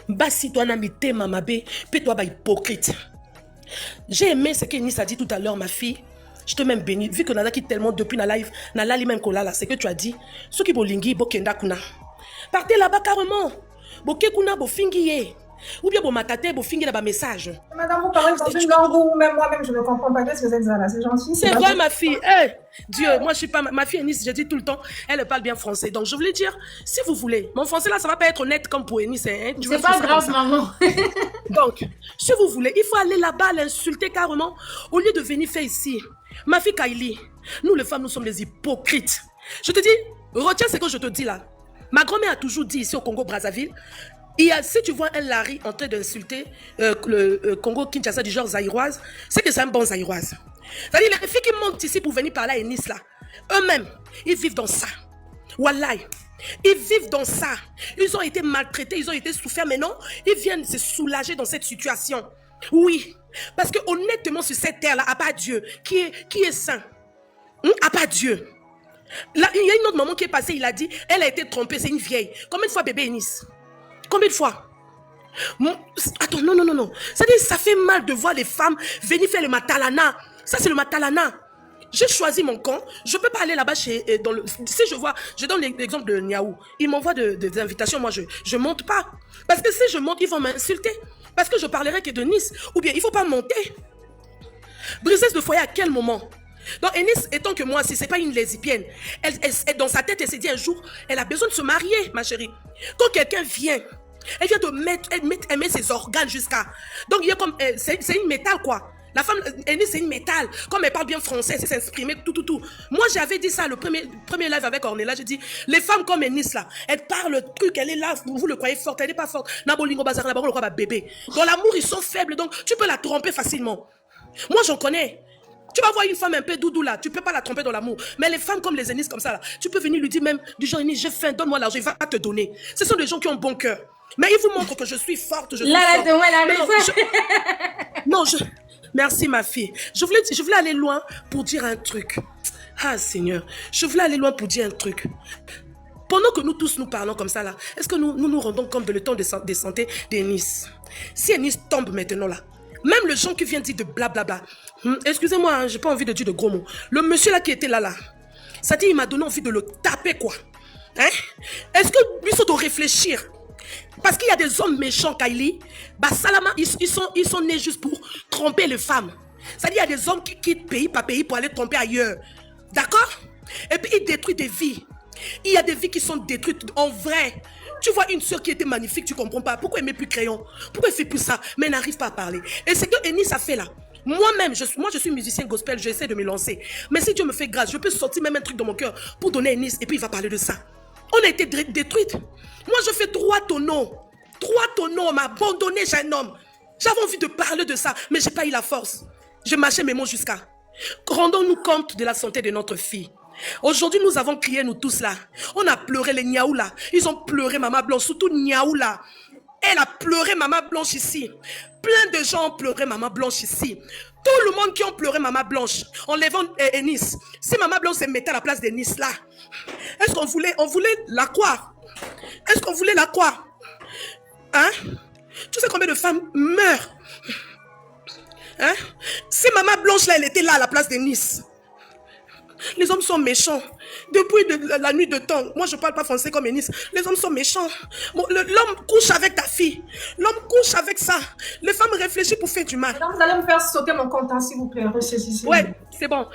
Basi toi n'amité mamabé, pe toi ba hypocrite. J'ai aimé ce qu'Enis a dit tout à l'heure, ma fille. Je te même béni. Vu que Nana qui tellement depuis la live, Nala li même kola là, c'est que tu as dit. Ceux qui bolingi bokenda kuna. Partez là-bas carrément. Boke kuna bo fingiye. Ou bien bo matate bo fingi là-bas message.
Madame, vous parlez dans une langue où même moi-même je ne comprends pas. Qu'est-ce que c'est ça là? C'est gentil.
C'est vrai, ma fille. Hey, Dieu, moi je suis pas ma fille Enis, je dis tout le temps, elle parle bien français. Donc je voulais dire, si vous voulez, mon français là, ça va pas être honnête comme pour Enis. Hein,
C'est pas grave, maman.
Donc, si vous voulez, il faut aller là-bas, l'insulter carrément, au lieu de venir faire ici. Ma fille Kylie, nous les femmes, nous sommes des hypocrites. Je te dis, retiens ce que je te dis là. Ma grand-mère a toujours dit ici au Congo-Brazzaville, si tu vois un Larry en train d'insulter le Congo-Kinshasa du genre zaïroise, c'est que c'est un bon zaïroise. C'est-à-dire, les filles qui montent ici pour venir parler à Enis là, eux-mêmes, ils vivent dans ça. Wallahi. Ils vivent dans ça. Ils ont été maltraités, ils ont été souffert. Mais non, ils viennent se soulager dans cette situation. Oui. Parce que honnêtement, sur cette terre-là, à part Dieu, qui est saint, à part Dieu. Là, il y a une autre maman qui est passée, il a dit, elle a été trompée, c'est une vieille. Combien de fois bébé Enis? Combien de fois? Attends, non. C'est-à-dire, ça fait mal de voir les femmes venir faire le matalana. Ça, c'est le matalana. J'ai choisi mon camp. Je ne peux pas aller là-bas si je vois, je donne l'exemple de Niaou. Il m'envoie des invitations. Moi, je ne monte pas. Parce que si je monte, ils vont m'insulter. Parce que je parlerai que de Nice. Ou bien, il ne faut pas monter. Brisesse de foyer à quel moment? Donc, Enis, étant que moi, si ce n'est pas une lesbienne, elle, dans sa tête, elle s'est dit un jour, elle a besoin de se marier, ma chérie. Quand quelqu'un vient, elle vient de elle met ses organes jusqu'à... Donc, il y a comme... c'est une métal, quoi. La femme, Enis, c'est une métal. Comme elle parle bien français, c'est s'exprimer, tout. Moi, j'avais dit ça, le premier live avec Ornella, j'ai dit, les femmes comme Enis, là, elles parlent le truc, elle est là, vous le croyez forte, elle n'est pas forte. Nabolingo bazar, on le croit bébé. Dans l'amour, ils sont faibles, donc tu peux la tromper facilement. Moi, j'en connais. Tu vas voir une femme un peu doudou là, tu peux pas la tromper dans l'amour. Mais les femmes comme les Enis comme ça là, tu peux venir lui dire même du genre Enis, j'ai faim, donne-moi l'argent, il va te donner. Ce sont des gens qui ont bon cœur. Mais ils vous montrent que je suis forte, je suis forte. Non, merci ma fille. Je voulais aller loin pour dire un truc. Ah Seigneur, je voulais aller loin pour dire un truc. Pendant que nous tous nous parlons comme ça là, est-ce que nous rendons compte de le temps de santé d'Enis? Si Enis tombe maintenant là, même le gens qui vient dire de blablabla, excusez-moi, hein, j'ai pas envie de dire de gros mots. Le monsieur là qui était là, ça dit il m'a donné envie de le taper quoi. Hein? Est-ce que lui doit réfléchir? Parce qu'il y a des hommes méchants, Kylie. Bah Salama, ils sont nés juste pour tromper les femmes. C'est-à-dire il y a des hommes qui quittent pays par pays pour aller tromper ailleurs. D'accord? Et puis ils détruisent des vies. Il y a des vies qui sont détruites en vrai. Tu vois une soeur qui était magnifique, tu comprends pas. Pourquoi elle met plus crayon? Pourquoi elle fait plus ça? Mais elle n'arrive pas à parler. Et c'est que Enis a fait là. Moi-même, je suis musicien gospel, j'essaie de me lancer. Mais si Dieu me fait grâce, je peux sortir même un truc dans mon cœur pour donner à Enis et puis il va parler de ça. On a été détruite. Moi, je fais 3 tonneaux. 3 tonneaux, on m'a abandonné, j'ai un homme. J'avais envie de parler de ça, mais je n'ai pas eu la force. Je mâchais mes mots jusqu'à. Rendons-nous compte de la santé de notre fille. Aujourd'hui, nous avons crié, nous tous là. On a pleuré les Niaou là. Ils ont pleuré Maman Blanche, surtout Niaou là. Elle a pleuré Maman Blanche ici. Plein de gens ont pleuré Maman Blanche ici. Tout le monde qui a pleuré Maman Blanche en levant Enis. Si Maman Blanche se mettait à la place d'Enis là, est-ce qu'on voulait la croire? Est-ce qu'on voulait la croire? Hein? Tu sais combien de femmes meurent? Hein? Si Maman Blanche là, elle était là à la place d'Enis. Les hommes sont méchants. Depuis la nuit de temps, moi je ne parle pas français comme Enis. Les hommes sont méchants. Bon, l'homme couche avec ta fille. L'homme couche avec ça. Les femmes réfléchissent pour faire du mal.
Donc, vous allez me faire sauter mon compte, s'il vous plaît. Ressaisissez.
Ouais, c'est bon.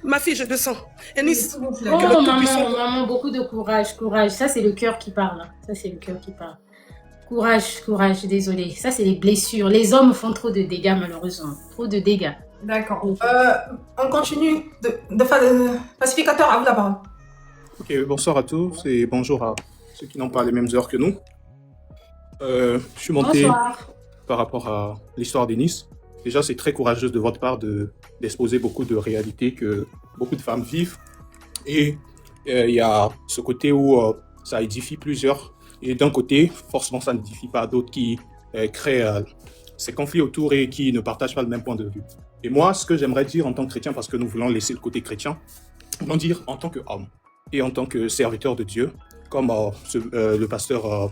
Ma fille, je descends. Enis.
Oh maman, beaucoup de courage. Ça c'est le cœur qui parle. Courage, désolé. Ça c'est les blessures. Les hommes font trop de dégâts malheureusement. Trop de dégâts.
D'accord. On continue. Pacificateur, à vous la parole.
Ok, bonsoir à tous et bonjour à ceux qui n'ont pas les mêmes heures que nous. Je suis monté
Bonsoir.
par rapport à l'histoire d'Ennis. Déjà, c'est très courageux de votre part d'exposer beaucoup de réalités que beaucoup de femmes vivent. Et il y a ce côté où ça édifie plusieurs. Et d'un côté, forcément, ça n'édifie pas d'autres qui créent ces conflits autour et qui ne partagent pas le même point de vue. Et moi, ce que j'aimerais dire en tant que chrétien, parce que nous voulons laisser le côté chrétien, nous voulons dire en tant qu'homme et en tant que serviteur de Dieu, comme le pasteur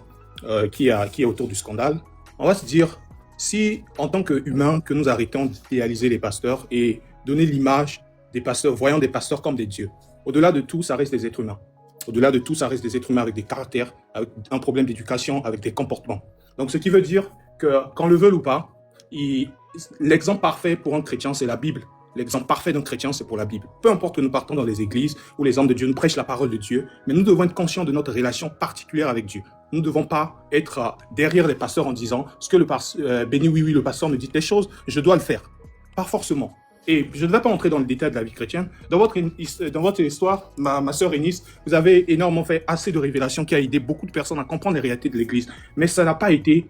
qui est autour du scandale, on va se dire, si en tant qu'humains, que nous arrêtons d'idéaliser les pasteurs et donner l'image des pasteurs, voyons des pasteurs comme des dieux. Au-delà de tout, ça reste des êtres humains. Au-delà de tout, ça reste des êtres humains avec des caractères, avec un problème d'éducation, avec des comportements. Donc, ce qui veut dire que, qu'on le veuille ou pas, l'exemple parfait pour un chrétien, c'est la Bible. L'exemple parfait d'un chrétien, c'est pour la Bible. Peu importe que nous partons dans les églises où les hommes de Dieu nous prêchent la parole de Dieu, mais nous devons être conscients de notre relation particulière avec Dieu. Nous ne devons pas être derrière les pasteurs en disant ce que Béni oui, le pasteur me dit des choses, je dois le faire. Pas forcément. Et je ne vais pas entrer dans le détail de la vie chrétienne. Dans votre histoire, ma sœur Ennis, vous avez énormément fait assez de révélations qui a aidé beaucoup de personnes à comprendre les réalités de l'Église. Mais ça n'a pas été...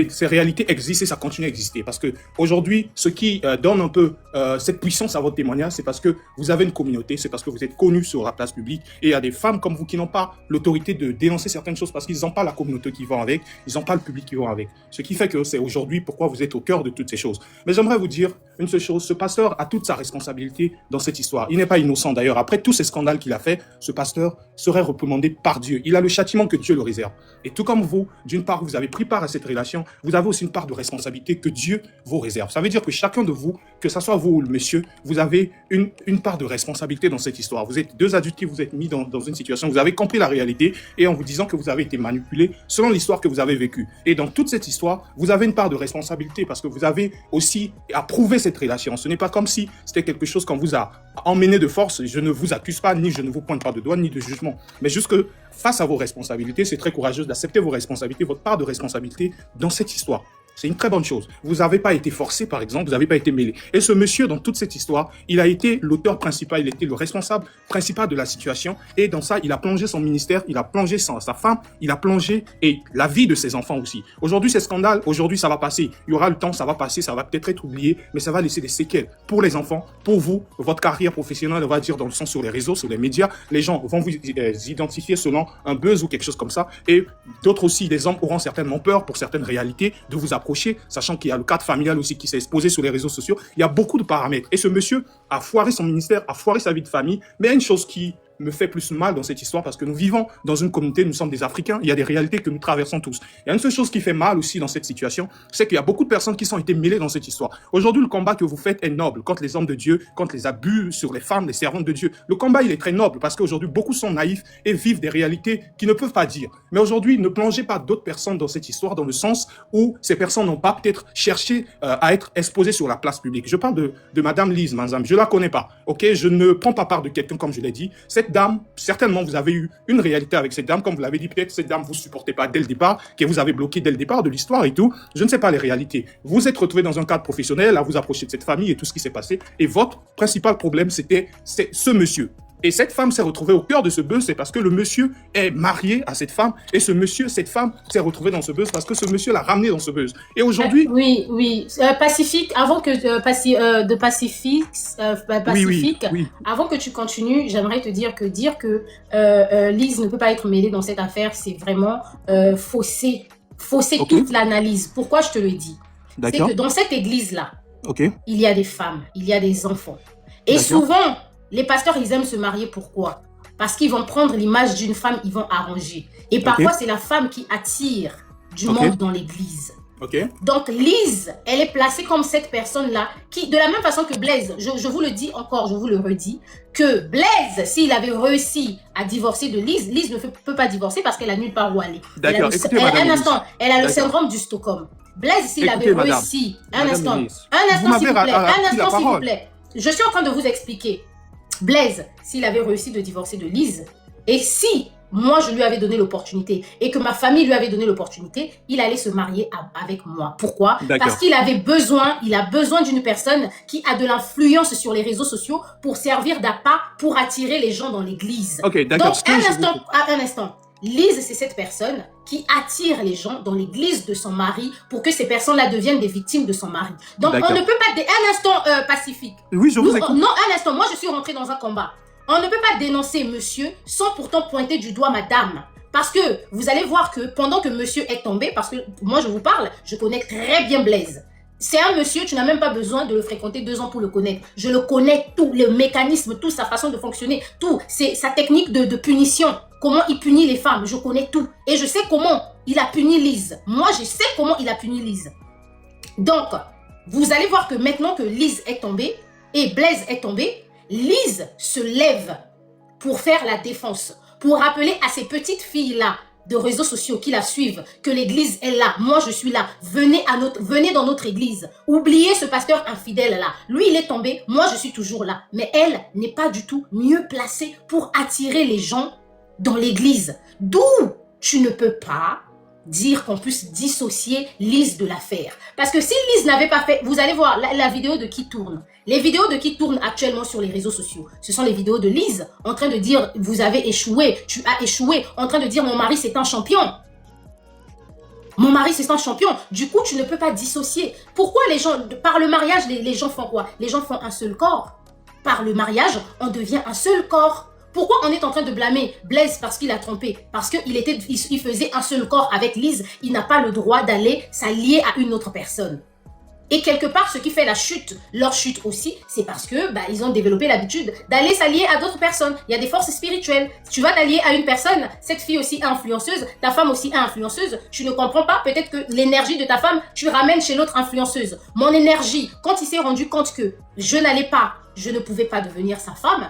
ces réalités existent et ça continue à exister. Parce que aujourd'hui, ce qui donne un peu cette puissance à votre témoignage, c'est parce que vous avez une communauté, c'est parce que vous êtes connu sur la place publique. Et il y a des femmes comme vous qui n'ont pas l'autorité de dénoncer certaines choses parce qu'ils n'ont pas la communauté qui va avec, ils n'ont pas le public qui va avec. Ce qui fait que c'est aujourd'hui pourquoi vous êtes au cœur de toutes ces choses. Mais j'aimerais vous dire une seule chose, ce pasteur a toute sa responsabilité dans cette histoire. Il n'est pas innocent d'ailleurs. Après tous ces scandales qu'il a fait, ce pasteur serait reprimandé par Dieu. Il a le châtiment que Dieu le réserve. Et tout comme vous, d'une part, vous avez pris part à cette relation, vous avez aussi une part de responsabilité que Dieu vous réserve. Ça veut dire que chacun de vous, que ce soit vous ou le monsieur, vous avez une part de responsabilité dans cette histoire. Vous êtes deux adultes qui vous êtes mis dans une situation, vous avez compris la réalité et en vous disant que vous avez été manipulé selon l'histoire que vous avez vécue. Et dans toute cette histoire, vous avez une part de responsabilité parce que vous avez aussi approuvé cette relation. Ce n'est pas comme si c'était quelque chose qu'on vous a emmené de force. Je ne vous accuse pas, ni je ne vous pointe pas de doigt, ni de jugement. Mais juste que face à vos responsabilités, c'est très courageux d'accepter vos responsabilités, votre part de responsabilité dans cette histoire. C'est une très bonne chose. Vous n'avez pas été forcé, par exemple, vous n'avez pas été mêlé. Et ce monsieur, dans toute cette histoire, il a été l'auteur principal, il était le responsable principal de la situation. Et dans ça, il a plongé son ministère, il a plongé sa femme, il a plongé et la vie de ses enfants aussi. Aujourd'hui, c'est scandale, aujourd'hui, ça va passer. Il y aura le temps, ça va passer, ça va peut-être être oublié, mais ça va laisser des séquelles pour les enfants, pour vous, votre carrière professionnelle, on va dire dans le sens sur les réseaux, sur les médias. Les gens vont vous identifier selon un buzz ou quelque chose comme ça. Et d'autres aussi, les hommes auront certainement peur pour certaines réalités de vous approcher, sachant qu'il y a le cadre familial aussi qui s'est exposé sur les réseaux sociaux. Il y a beaucoup de paramètres. Et ce monsieur a foiré son ministère, a foiré sa vie de famille. Mais il y a une chose qui me fait plus mal dans cette histoire parce que nous vivons dans une communauté, nous sommes des Africains, il y a des réalités que nous traversons tous. Il y a une seule chose qui fait mal aussi dans cette situation, c'est qu'il y a beaucoup de personnes qui sont été mêlées dans cette histoire. Aujourd'hui, le combat que vous faites est noble contre les hommes de Dieu, contre les abus sur les femmes, les servantes de Dieu. Le combat, il est très noble parce qu'aujourd'hui, beaucoup sont naïfs et vivent des réalités qu'ils ne peuvent pas dire. Mais aujourd'hui, ne plongez pas d'autres personnes dans cette histoire dans le sens où ces personnes n'ont pas peut-être cherché à être exposées sur la place publique. Je parle de Madame Lise Manzam, je la connais pas, ok? Je ne prends pas part de quelqu'un comme je l'ai dit. Cette dame, certainement, vous avez eu une réalité avec cette dame, comme vous l'avez dit, peut-être cette dame vous supportez pas dès le départ, que vous avez bloqué dès le départ de l'histoire et tout. Je ne sais pas les réalités. Vous êtes retrouvé dans un cadre professionnel, à vous approcher de cette famille et tout ce qui s'est passé. Et votre principal problème, c'est ce monsieur. Et cette femme s'est retrouvée au cœur de ce buzz, c'est parce que le monsieur est marié à cette femme, et cette femme s'est retrouvée dans ce buzz parce que ce monsieur l'a ramené dans ce buzz. Et aujourd'hui...
Oui. Pacifique, avant que Pacifique,
oui.
Avant que tu continues, j'aimerais te dire que Lise ne peut pas être mêlée dans cette affaire, c'est vraiment fausser
Okay.
toute l'analyse. Pourquoi je te le dis? C'est
D'accord.
que dans cette église-là,
Ok.
il y a des femmes, il y a des enfants. Et
D'accord.
souvent, les pasteurs, ils aiment se marier. Pourquoi? Parce qu'ils vont prendre l'image d'une femme, ils vont arranger. Et parfois, c'est la femme qui attire du monde dans l'église.
Ok.
Donc, Lise, elle est placée comme cette personne-là qui, de la même façon que Blaise, je vous le dis encore, je vous le redis, que Blaise, s'il avait réussi à divorcer de Lise, Lise ne peut pas divorcer parce qu'elle a nulle part où aller.
D'accord. Écoutez, Madame
Un
Lise.
instant, elle a le
D'accord.
syndrome du Stockholm. Blaise, s'il
Écoutez,
avait
madame.
réussi...
Madame
Un instant,
Lise.
s'il vous plaît.
m'avez
Un
pris la
instant, s'il vous
parole.
plaît. Je suis en train de vous expliquer. Blaise, s'il avait réussi de divorcer de Lise, et si moi je lui avais donné l'opportunité et que ma famille lui avait donné l'opportunité, il allait se marier avec moi. Pourquoi?
D'accord.
Parce qu'il avait besoin, d'une personne qui a de l'influence sur les réseaux sociaux pour servir d'appât pour attirer les gens dans l'église.
Ok, d'accord.
Donc, un instant. Lise, c'est cette personne qui attire les gens dans l'église de son mari pour que ces personnes-là deviennent des victimes de son mari. Donc, on ne peut pas... Un instant pacifique.
Oui, je vous écoute.
Non, un instant. Moi, je suis rentrée dans un combat. On ne peut pas dénoncer monsieur sans pourtant pointer du doigt madame. Parce que vous allez voir que pendant que monsieur est tombé, parce que moi, je vous parle, je connais très bien Blaise. C'est un monsieur, tu n'as même pas besoin de le fréquenter 2 ans pour le connaître. Je le connais, tout, le mécanisme, tout, sa façon de fonctionner, tout. C'est sa technique de punition. Comment il punit les femmes, je connais tout. Et je sais comment il a puni Lise. Moi, je sais comment il a puni Lise. Donc, vous allez voir que maintenant que Lise est tombée et Blaise est tombé, Lise se lève pour faire la défense, pour rappeler à ces petites filles-là de réseaux sociaux qui la suivent, que l'église est là, moi je suis là, venez dans notre église, oubliez ce pasteur infidèle là, lui il est tombé, moi je suis toujours là, mais elle n'est pas du tout mieux placée pour attirer les gens dans l'église, d'où tu ne peux pas dire qu'on puisse dissocier Lise de l'affaire. Parce que si Lise n'avait pas fait, vous allez voir la vidéo de qui tourne. Les vidéos de qui tournent actuellement sur les réseaux sociaux, ce sont les vidéos de Lise en train de dire vous avez échoué, tu as échoué, en train de dire mon mari c'est un champion. Mon mari c'est un champion. Du coup, tu ne peux pas dissocier. Pourquoi les gens, par le mariage, les gens font quoi? Les gens font un seul corps. Par le mariage, on devient un seul corps. Pourquoi on est en train de blâmer Blaise parce qu'il a trompé? Parce qu'il faisait un seul corps avec Lise. Il n'a pas le droit d'aller s'allier à une autre personne. Et quelque part, ce qui fait la chute, leur chute aussi, c'est parce que ils ont développé l'habitude d'aller s'allier à d'autres personnes. Il y a des forces spirituelles. Tu vas t'allier à une personne, cette fille aussi est influenceuse, ta femme aussi est influenceuse. Tu ne comprends pas, peut-être que l'énergie de ta femme, tu ramènes chez l'autre influenceuse. Mon énergie, quand il s'est rendu compte que je ne pouvais pas devenir sa femme,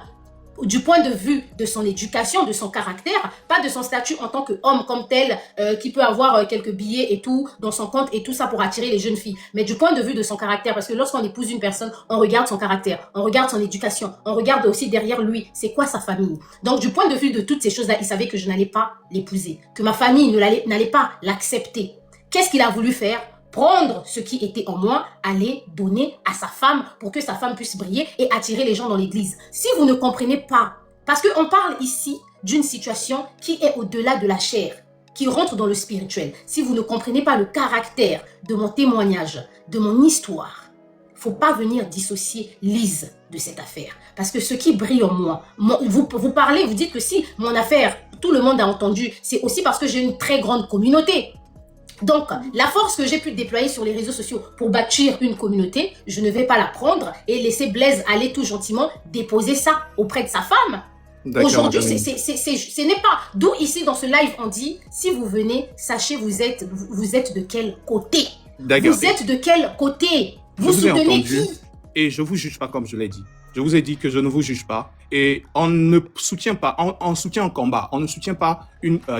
du point de vue de son éducation, de son caractère, pas de son statut en tant qu'homme comme tel, qui peut avoir quelques billets et tout dans son compte et tout ça pour attirer les jeunes filles, mais du point de vue de son caractère, parce que lorsqu'on épouse une personne, on regarde son caractère, on regarde son éducation, on regarde aussi derrière lui, c'est quoi sa famille. Donc du point de vue de toutes ces choses-là, il savait que je n'allais pas l'épouser, que ma famille n'allait pas l'accepter. Qu'est-ce qu'il a voulu faire? Prendre ce qui était en moi, aller donner à sa femme pour que sa femme puisse briller et attirer les gens dans l'église. Si vous ne comprenez pas, parce qu'on parle ici d'une situation qui est au-delà de la chair, qui rentre dans le spirituel. Si vous ne comprenez pas le caractère de mon témoignage, de mon histoire, il ne faut pas venir dissocier Lise de cette affaire. Parce que ce qui brille en moi, vous parlez, vous dites que si mon affaire, tout le monde a entendu, c'est aussi parce que j'ai une très grande communauté. Donc, la force que j'ai pu déployer sur les réseaux sociaux pour bâtir une communauté, je ne vais pas la prendre et laisser Blaise aller tout gentiment déposer ça auprès de sa femme. Aujourd'hui, ce n'est pas... D'où ici, dans ce live, on dit, si vous venez, sachez vous êtes de quel côté. Vous êtes de quel côté? Vous soutenez qui?
Et je ne vous juge pas comme je l'ai dit. Je vous ai dit que je ne vous juge pas et on ne soutient pas, on soutient un combat, on ne soutient pas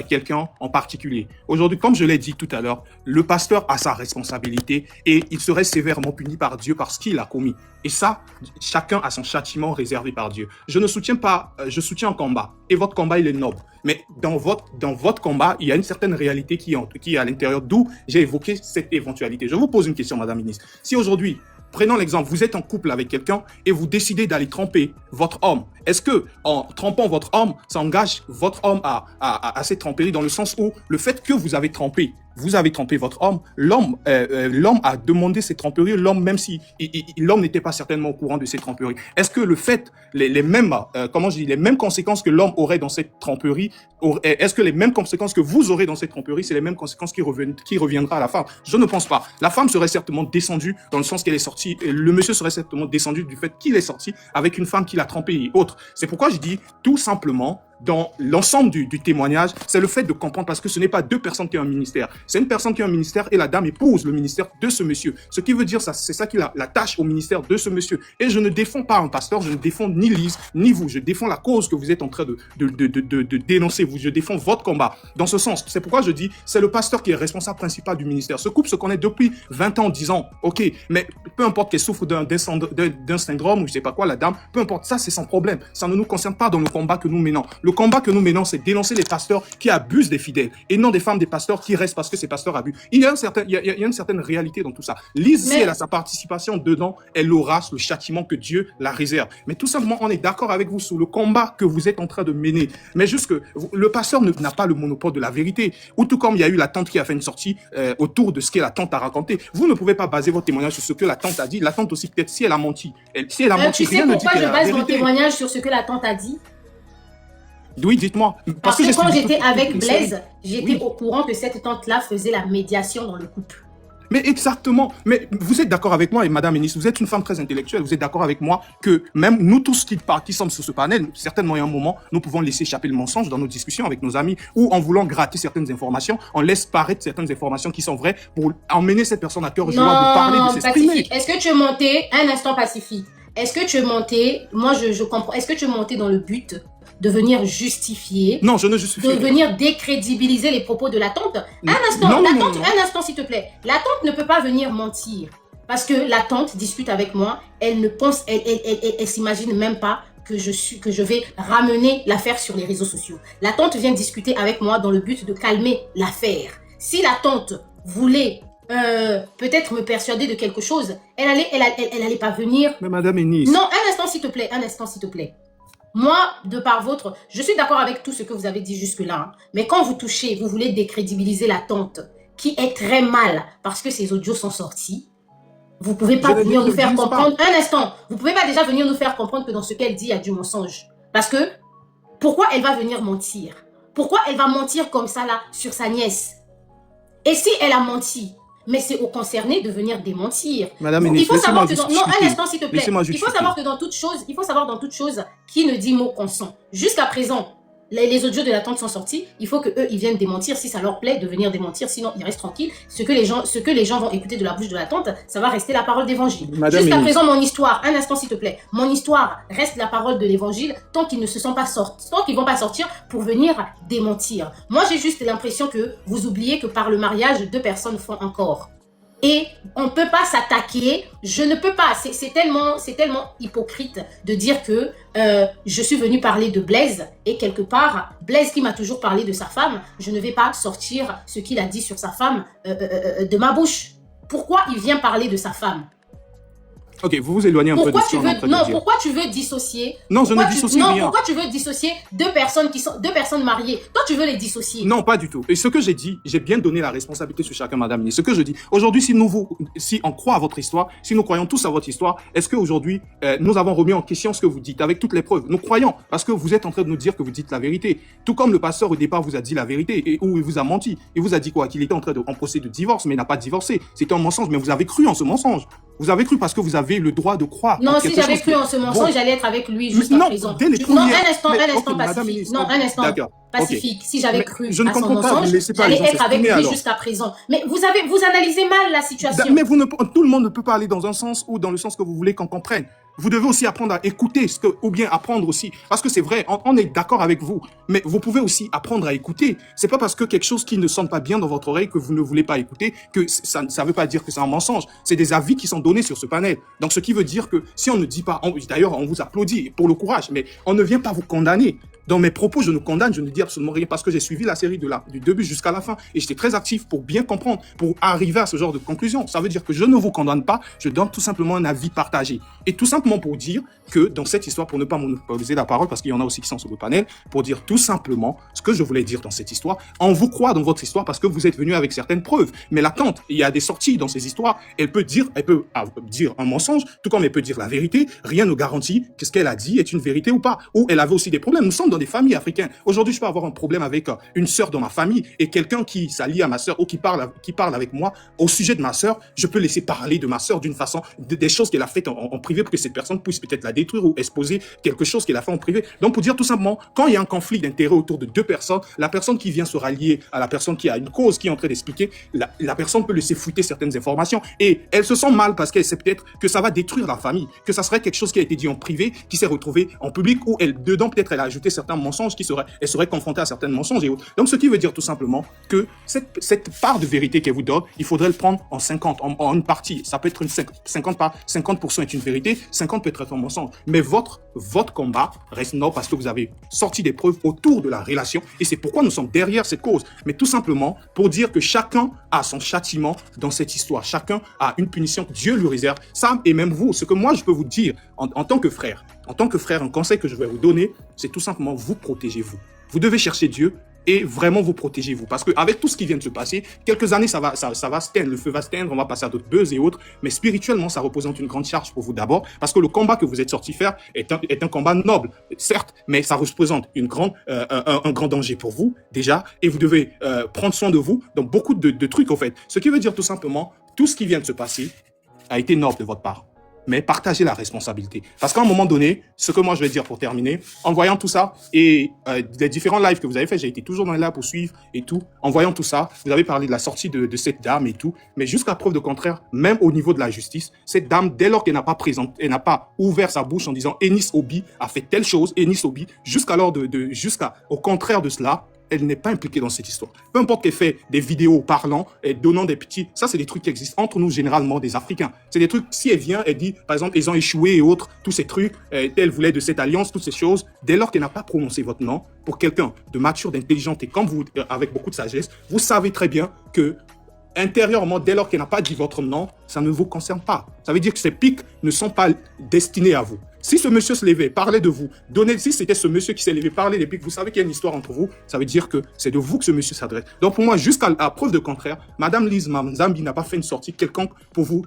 quelqu'un en particulier. Aujourd'hui, comme je l'ai dit tout à l'heure, le pasteur a sa responsabilité et il serait sévèrement puni par Dieu parce qu'il a commis. Et ça, chacun a son châtiment réservé par Dieu. Je ne soutiens pas, je soutiens un combat et votre combat, il est noble. Mais dans votre combat, il y a une certaine réalité qui est à l'intérieur, d'où j'ai évoqué cette éventualité. Je vous pose une question, Madame la Ministre. Si aujourd'hui, prenons l'exemple, vous êtes en couple avec quelqu'un et vous décidez d'aller tromper votre homme. Est-ce que, en trompant votre homme, ça engage votre homme à cette tromperie dans le sens où le fait que vous avez trompé votre homme, l'homme a demandé cette tromperie, l'homme, même si l'homme n'était pas certainement au courant de cette tromperie. Est-ce que le fait, les mêmes conséquences que l'homme aurait dans cette tromperie, est-ce que les mêmes conséquences que vous aurez dans cette tromperie, c'est les mêmes conséquences qui reviendra à la femme? Je ne pense pas. La femme serait certainement descendue dans le sens qu'elle est sortie, le monsieur serait certainement descendu du fait qu'il est sorti avec une femme qui l'a trompé et autres. C'est pourquoi je dis tout simplement, dans l'ensemble du témoignage, c'est le fait de comprendre, parce que ce n'est pas deux personnes qui ont un ministère. C'est une personne qui a un ministère et la dame épouse le ministère de ce monsieur. Ce qui veut dire, c'est ça qui l'attache au ministère de ce monsieur. Et je ne défends pas un pasteur, je ne défends ni Lise, ni vous. Je défends la cause que vous êtes en train de dénoncer. Je défends votre combat. Dans ce sens, c'est pourquoi je dis, c'est le pasteur qui est responsable principal du ministère. Ce couple se connaît depuis 20 ans, 10 ans. Ok, mais peu importe qu'elle souffre d'un syndrome ou je sais pas quoi, la dame, peu importe, ça c'est son problème. Ça ne nous concerne pas dans le combat que nous menons. Le combat que nous menons, c'est dénoncer les pasteurs qui abusent des fidèles et non des femmes des pasteurs qui restent parce que ces pasteurs abusent. Il y a une certaine réalité dans tout ça. Lise, si elle a sa participation dedans, elle aura le châtiment que Dieu la réserve. Mais tout simplement, on est d'accord avec vous sur le combat que vous êtes en train de mener. Mais juste que le pasteur n'a pas le monopole de la vérité. Ou tout comme il y a eu la tante qui a fait une sortie autour de ce que la tante a raconté. Vous ne pouvez pas baser votre témoignage sur ce que la tante a dit. La tante aussi, peut-être, si elle a menti. Si elle a menti,
Tu sais
rien ne dit
pourquoi
qu'elle
je
a la
base mon
vérité.
témoignage sur ce que la tante a dit?
Oui, dites-moi.
Parce que quand
j'ai
j'étais
suivi
avec
toute une
Blaise,
série.
j'étais
Oui.
au courant que cette tante-là faisait la médiation dans le couple.
Mais exactement. Mais vous êtes d'accord avec moi, et Madame Enis, vous êtes une femme très intellectuelle, vous êtes d'accord avec moi que même nous tous qui sommes sur ce panel, certainement il y a un moment, nous pouvons laisser échapper le mensonge dans nos discussions avec nos amis, ou en voulant gratter certaines informations, on laisse paraître certaines informations qui sont vraies pour emmener cette personne à cœur joie de parler, de s'exprimer.
Pacifique. Est-ce que tu es monté, un instant Pacifique, est-ce que tu es monté, moi je comprends, est-ce que tu es monté dans le but de venir justifier,
Non, je ne justifie
de
rien.
venir décrédibiliser les propos de la tante? Un instant,
Non,
la
non,
tante,
non, non.
un instant s'il te plaît. La tante ne peut pas venir mentir. Parce que la tante discute avec moi, elle ne pense, elle s'imagine même pas que je vais ramener l'affaire sur les réseaux sociaux. La tante vient discuter avec moi dans le but de calmer l'affaire. Si la tante voulait peut-être me persuader de quelque chose, elle allait pas venir.
Mais Madame Enis,
Non, un instant s'il te plaît, un instant s'il te plaît. Moi, de par votre... Je suis d'accord avec tout ce que vous avez dit jusque-là. Hein, mais quand vous touchez, vous voulez décrédibiliser la tante, qui est très mal parce que ses audios sont sortis, vous pouvez pas venir nous faire comprendre... Un instant, vous pouvez pas déjà venir nous faire comprendre que dans ce qu'elle dit, il y a du mensonge. Parce que, pourquoi elle va venir mentir? Pourquoi elle va mentir comme ça, là, sur sa nièce? Et si elle a menti, mais c'est aux concernés de venir démentir.
Madame
Il
Enis,
faut savoir
laissez-moi
que dans... Non, un
justifier.
instant, s'il te plaît.
Laissez-moi
Il faut
justifier.
savoir que dans toute chose, il faut savoir dans toute chose qui ne dit mot consent. Jusqu'à présent, les audios de la tante sont sortis. Il faut que eux, ils viennent démentir si ça leur plaît de venir démentir. Sinon, ils restent tranquilles. Ce que les gens vont écouter de la bouche de la tante, ça va rester la parole d'évangile.
Madame
Jusqu'à
Enis.
présent, mon histoire, un instant, s'il te plaît. Mon histoire reste la parole de l'évangile tant qu'ils ne se sont pas sortis, tant qu'ils vont pas sortir pour venir démentir. Moi, j'ai juste l'impression que vous oubliez que par le mariage, 2 personnes font un corps. Et on ne peut pas s'attaquer, je ne peux pas, c'est tellement hypocrite de dire que je suis venue parler de Blaise et quelque part, Blaise qui m'a toujours parlé de sa femme, je ne vais pas sortir ce qu'il a dit sur sa femme de ma bouche. Pourquoi il vient parler de sa femme?
Ok, vous vous éloignez un peu de ce qu'on est en train de dire.
Pourquoi tu veux dissocier?
Non, je ne dissocie rien.
Pourquoi tu veux dissocier 2 personnes mariées? Toi, tu veux les dissocier.
Non, pas du tout. Et ce que j'ai dit, j'ai bien donné la responsabilité sur chacun, Madame. Ce que je dis, aujourd'hui, si on croit à votre histoire, si nous croyons tous à votre histoire, est-ce qu'aujourd'hui, nous avons remis en question ce que vous dites avec toutes les preuves? Nous croyons, parce que vous êtes en train de nous dire que vous dites la vérité. Tout comme le pasteur au départ vous a dit la vérité, et où il vous a menti. Il vous a dit quoi? Qu'il était en procès de divorce, mais il n'a pas divorcé. C'était un mensonge, mais vous avez cru en ce mensonge. Vous avez cru parce que vous avez le droit de croire.
Non, si j'avais cru en ce mensonge, j'allais être avec lui jusqu'à présent.
Dès les
Non,
premières...
un instant,
Ok, Madame
Pacifique.
Enis,
Non, un instant.
D'accord.
Pacifique. Si j'avais
Mais
cru
je ne
à son
comprends pas, vous
mensonge,
ne laissez pas
j'allais
les gens
être avec
s'exprimer,
lui
alors.
jusqu'à présent. Mais vous analysez mal la situation.
Mais tout le monde ne peut pas aller dans un sens ou dans le sens que vous voulez qu'on comprenne. Vous devez aussi apprendre à écouter ou bien apprendre aussi. Parce que c'est vrai, on est d'accord avec vous. Mais vous pouvez aussi apprendre à écouter. C'est pas parce que quelque chose qui ne sonne pas bien dans votre oreille que vous ne voulez pas écouter que ça veut pas dire que c'est un mensonge. C'est des avis qui sont donnés sur ce panel. Donc ce qui veut dire que si on ne dit pas, d'ailleurs on vous applaudit pour le courage, mais on ne vient pas vous condamner. Dans mes propos, je ne condamne, je ne dis absolument rien parce que j'ai suivi la série du début jusqu'à la fin et j'étais très actif pour bien comprendre, pour arriver à ce genre de conclusion. Ça veut dire que je ne vous condamne pas, je donne tout simplement un avis partagé. Et tout simplement pour dire que dans cette histoire, pour ne pas monopoliser la parole, parce qu'il y en a aussi qui sont sur le panel, pour dire tout simplement ce que je voulais dire dans cette histoire. On vous croit dans votre histoire parce que vous êtes venu avec certaines preuves. Mais la tante, il y a des sorties dans ces histoires, elle peut dire un mensonge, tout comme elle peut dire la vérité. Rien ne garantit que ce qu'elle a dit est une vérité ou pas. Ou elle avait aussi des problèmes. Nous sommes dans des familles africaines. Aujourd'hui, je peux avoir un problème avec une sœur dans ma famille et quelqu'un qui s'allie à ma sœur ou qui parle avec moi au sujet de ma sœur, je peux laisser parler de ma sœur d'une façon, des choses qu'elle a faites en privé pour que cette personne puisse peut-être la détruire ou exposer quelque chose qu'elle a fait en privé. Donc, pour dire tout simplement, quand il y a un conflit d'intérêt autour de 2 personnes, la personne qui vient se rallier à la personne qui a une cause qui est en train d'expliquer, la personne peut laisser fuiter certaines informations et elle se sent mal parce qu'elle sait peut-être que ça va détruire la famille, que ça serait quelque chose qui a été dit en privé, qui s'est retrouvé en public ou dedans peut-être elle a ajouté certaines certains mensonges, elle serait confrontée à certains mensonges et autres. Donc, ce qui veut dire tout simplement que cette part de vérité qu'elle vous donne, il faudrait le prendre en 50, en une partie. Ça peut être une 50% est une vérité, 50 peut être un mensonge. Mais votre combat reste noble parce que vous avez sorti des preuves autour de la relation et c'est pourquoi nous sommes derrière cette cause. Mais tout simplement pour dire que chacun a son châtiment dans cette histoire. Chacun a une punition que Dieu lui réserve. Ça, et même vous, ce que moi je peux vous dire en tant que frère, un conseil que je vais vous donner, c'est tout simplement vous protégez-vous. Vous devez chercher Dieu et vraiment vous protégez-vous. Parce qu'avec tout ce qui vient de se passer, quelques années, ça va se teindre, le feu va se teindre, on va passer à d'autres buzz et autres, mais spirituellement, ça représente une grande charge pour vous d'abord, parce que le combat que vous êtes sorti faire est un combat noble, certes, mais ça représente un grand danger pour vous, déjà, et vous devez prendre soin de vous dans beaucoup de trucs, en fait. Ce qui veut dire tout simplement, tout ce qui vient de se passer a été noble de votre part. Mais partagez la responsabilité. Parce qu'à un moment donné, ce que moi je vais dire pour terminer, en voyant tout ça, et les différents lives que vous avez fait, j'ai été toujours dans les lives pour suivre et tout, en voyant tout ça, vous avez parlé de la sortie de cette dame et tout, mais jusqu'à preuve de contraire, même au niveau de la justice, cette dame, dès lors qu'elle n'a pas elle n'a pas ouvert sa bouche en disant Enis Obi a fait telle chose, Enis Obi, jusqu'au contraire de cela, elle n'est pas impliquée dans cette histoire. Peu importe qu'elle fait des vidéos parlant et donnant des petits, ça c'est des trucs qui existent entre nous généralement des Africains. C'est des trucs, si elle vient, elle dit, par exemple, ils ont échoué et autres, tous ces trucs, elle voulait de cette alliance, toutes ces choses, dès lors qu'elle n'a pas prononcé votre nom, pour quelqu'un de mature, d'intelligent et comme vous, avec beaucoup de sagesse, vous savez très bien que intérieurement, dès lors qu'elle n'a pas dit votre nom, ça ne vous concerne pas. Ça veut dire que ces pics ne sont pas destinés à vous. Si ce monsieur se levait, parlait de vous, si c'était ce monsieur qui s'est levé, parlait des pics, vous savez qu'il y a une histoire entre vous, ça veut dire que c'est de vous que ce monsieur s'adresse. Donc pour moi, jusqu'à preuve de contraire, Madame Lise Manzambi n'a pas fait une sortie quelconque pour vous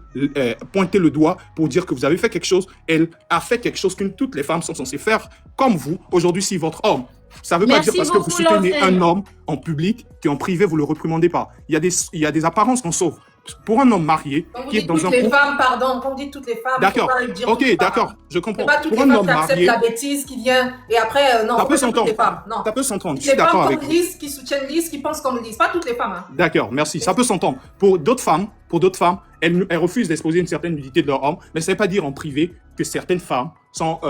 pointer le doigt, pour dire que vous avez fait quelque chose. Elle a fait quelque chose que toutes les femmes sont censées faire, comme vous. Aujourd'hui, si votre homme, ça ne veut pas dire parce que vous soutenez un homme en public qu'en privé, vous ne le réprimandez pas. Il y a des apparences qu'on sauve. Pour un homme marié qui est dans un couple...
Toutes les femmes, pardon, quand vous dites toutes les femmes,
d'accord, ok, d'accord, je comprends. C'est pas toutes les femmes qui acceptent
la bêtise qui vient et après, non,
ça peut s'entendre. Ça peut s'entendre, je suis d'accord avec vous.
Les femmes qui soutiennent Lise, qui pensent comme Lise, pas toutes les femmes. Hein.
D'accord, merci, ça peut s'entendre. Pour d'autres femmes, elles refusent d'exposer une certaine nudité de leur homme, mais ça ne veut pas dire en privé que certaines femmes sont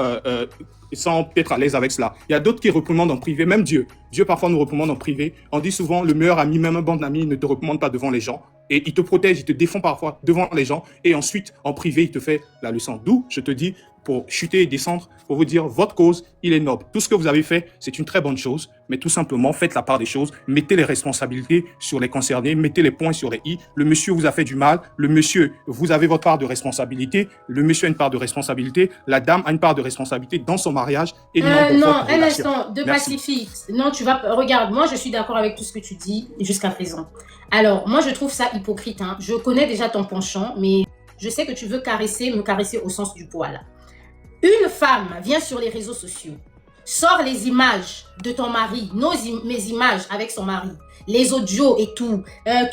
peut-être à l'aise avec cela. Il y a d'autres qui réprimandent en privé, même Dieu. Dieu parfois nous réprimande en privé. On dit souvent, le meilleur ami, même un bon ami, ne te réprimande pas devant les gens. Et il te protège, il te défend parfois devant les gens. Et ensuite, en privé, il te fait la leçon. D'où, je te dis, pour chuter et descendre, pour vous dire, votre cause, il est noble. Tout ce que vous avez fait, c'est une très bonne chose. Mais tout simplement, faites la part des choses. Mettez les responsabilités sur les concernés. Mettez les points sur les i. Le monsieur vous a fait du mal. Le monsieur, vous avez votre part de responsabilité. Le monsieur a une part de responsabilité. La dame a une part de responsabilité dans son mariage. Et
non, un instant, Pacifique. Non, regarde, moi, je suis d'accord avec tout ce que tu dis jusqu'à présent. Alors, moi, je trouve ça hypocrite. Hein. Je connais déjà ton penchant, mais je sais que tu veux me caresser au sens du poil. Une femme vient sur les réseaux sociaux, sort les images de ton mari, mes images avec son mari, les audios et tout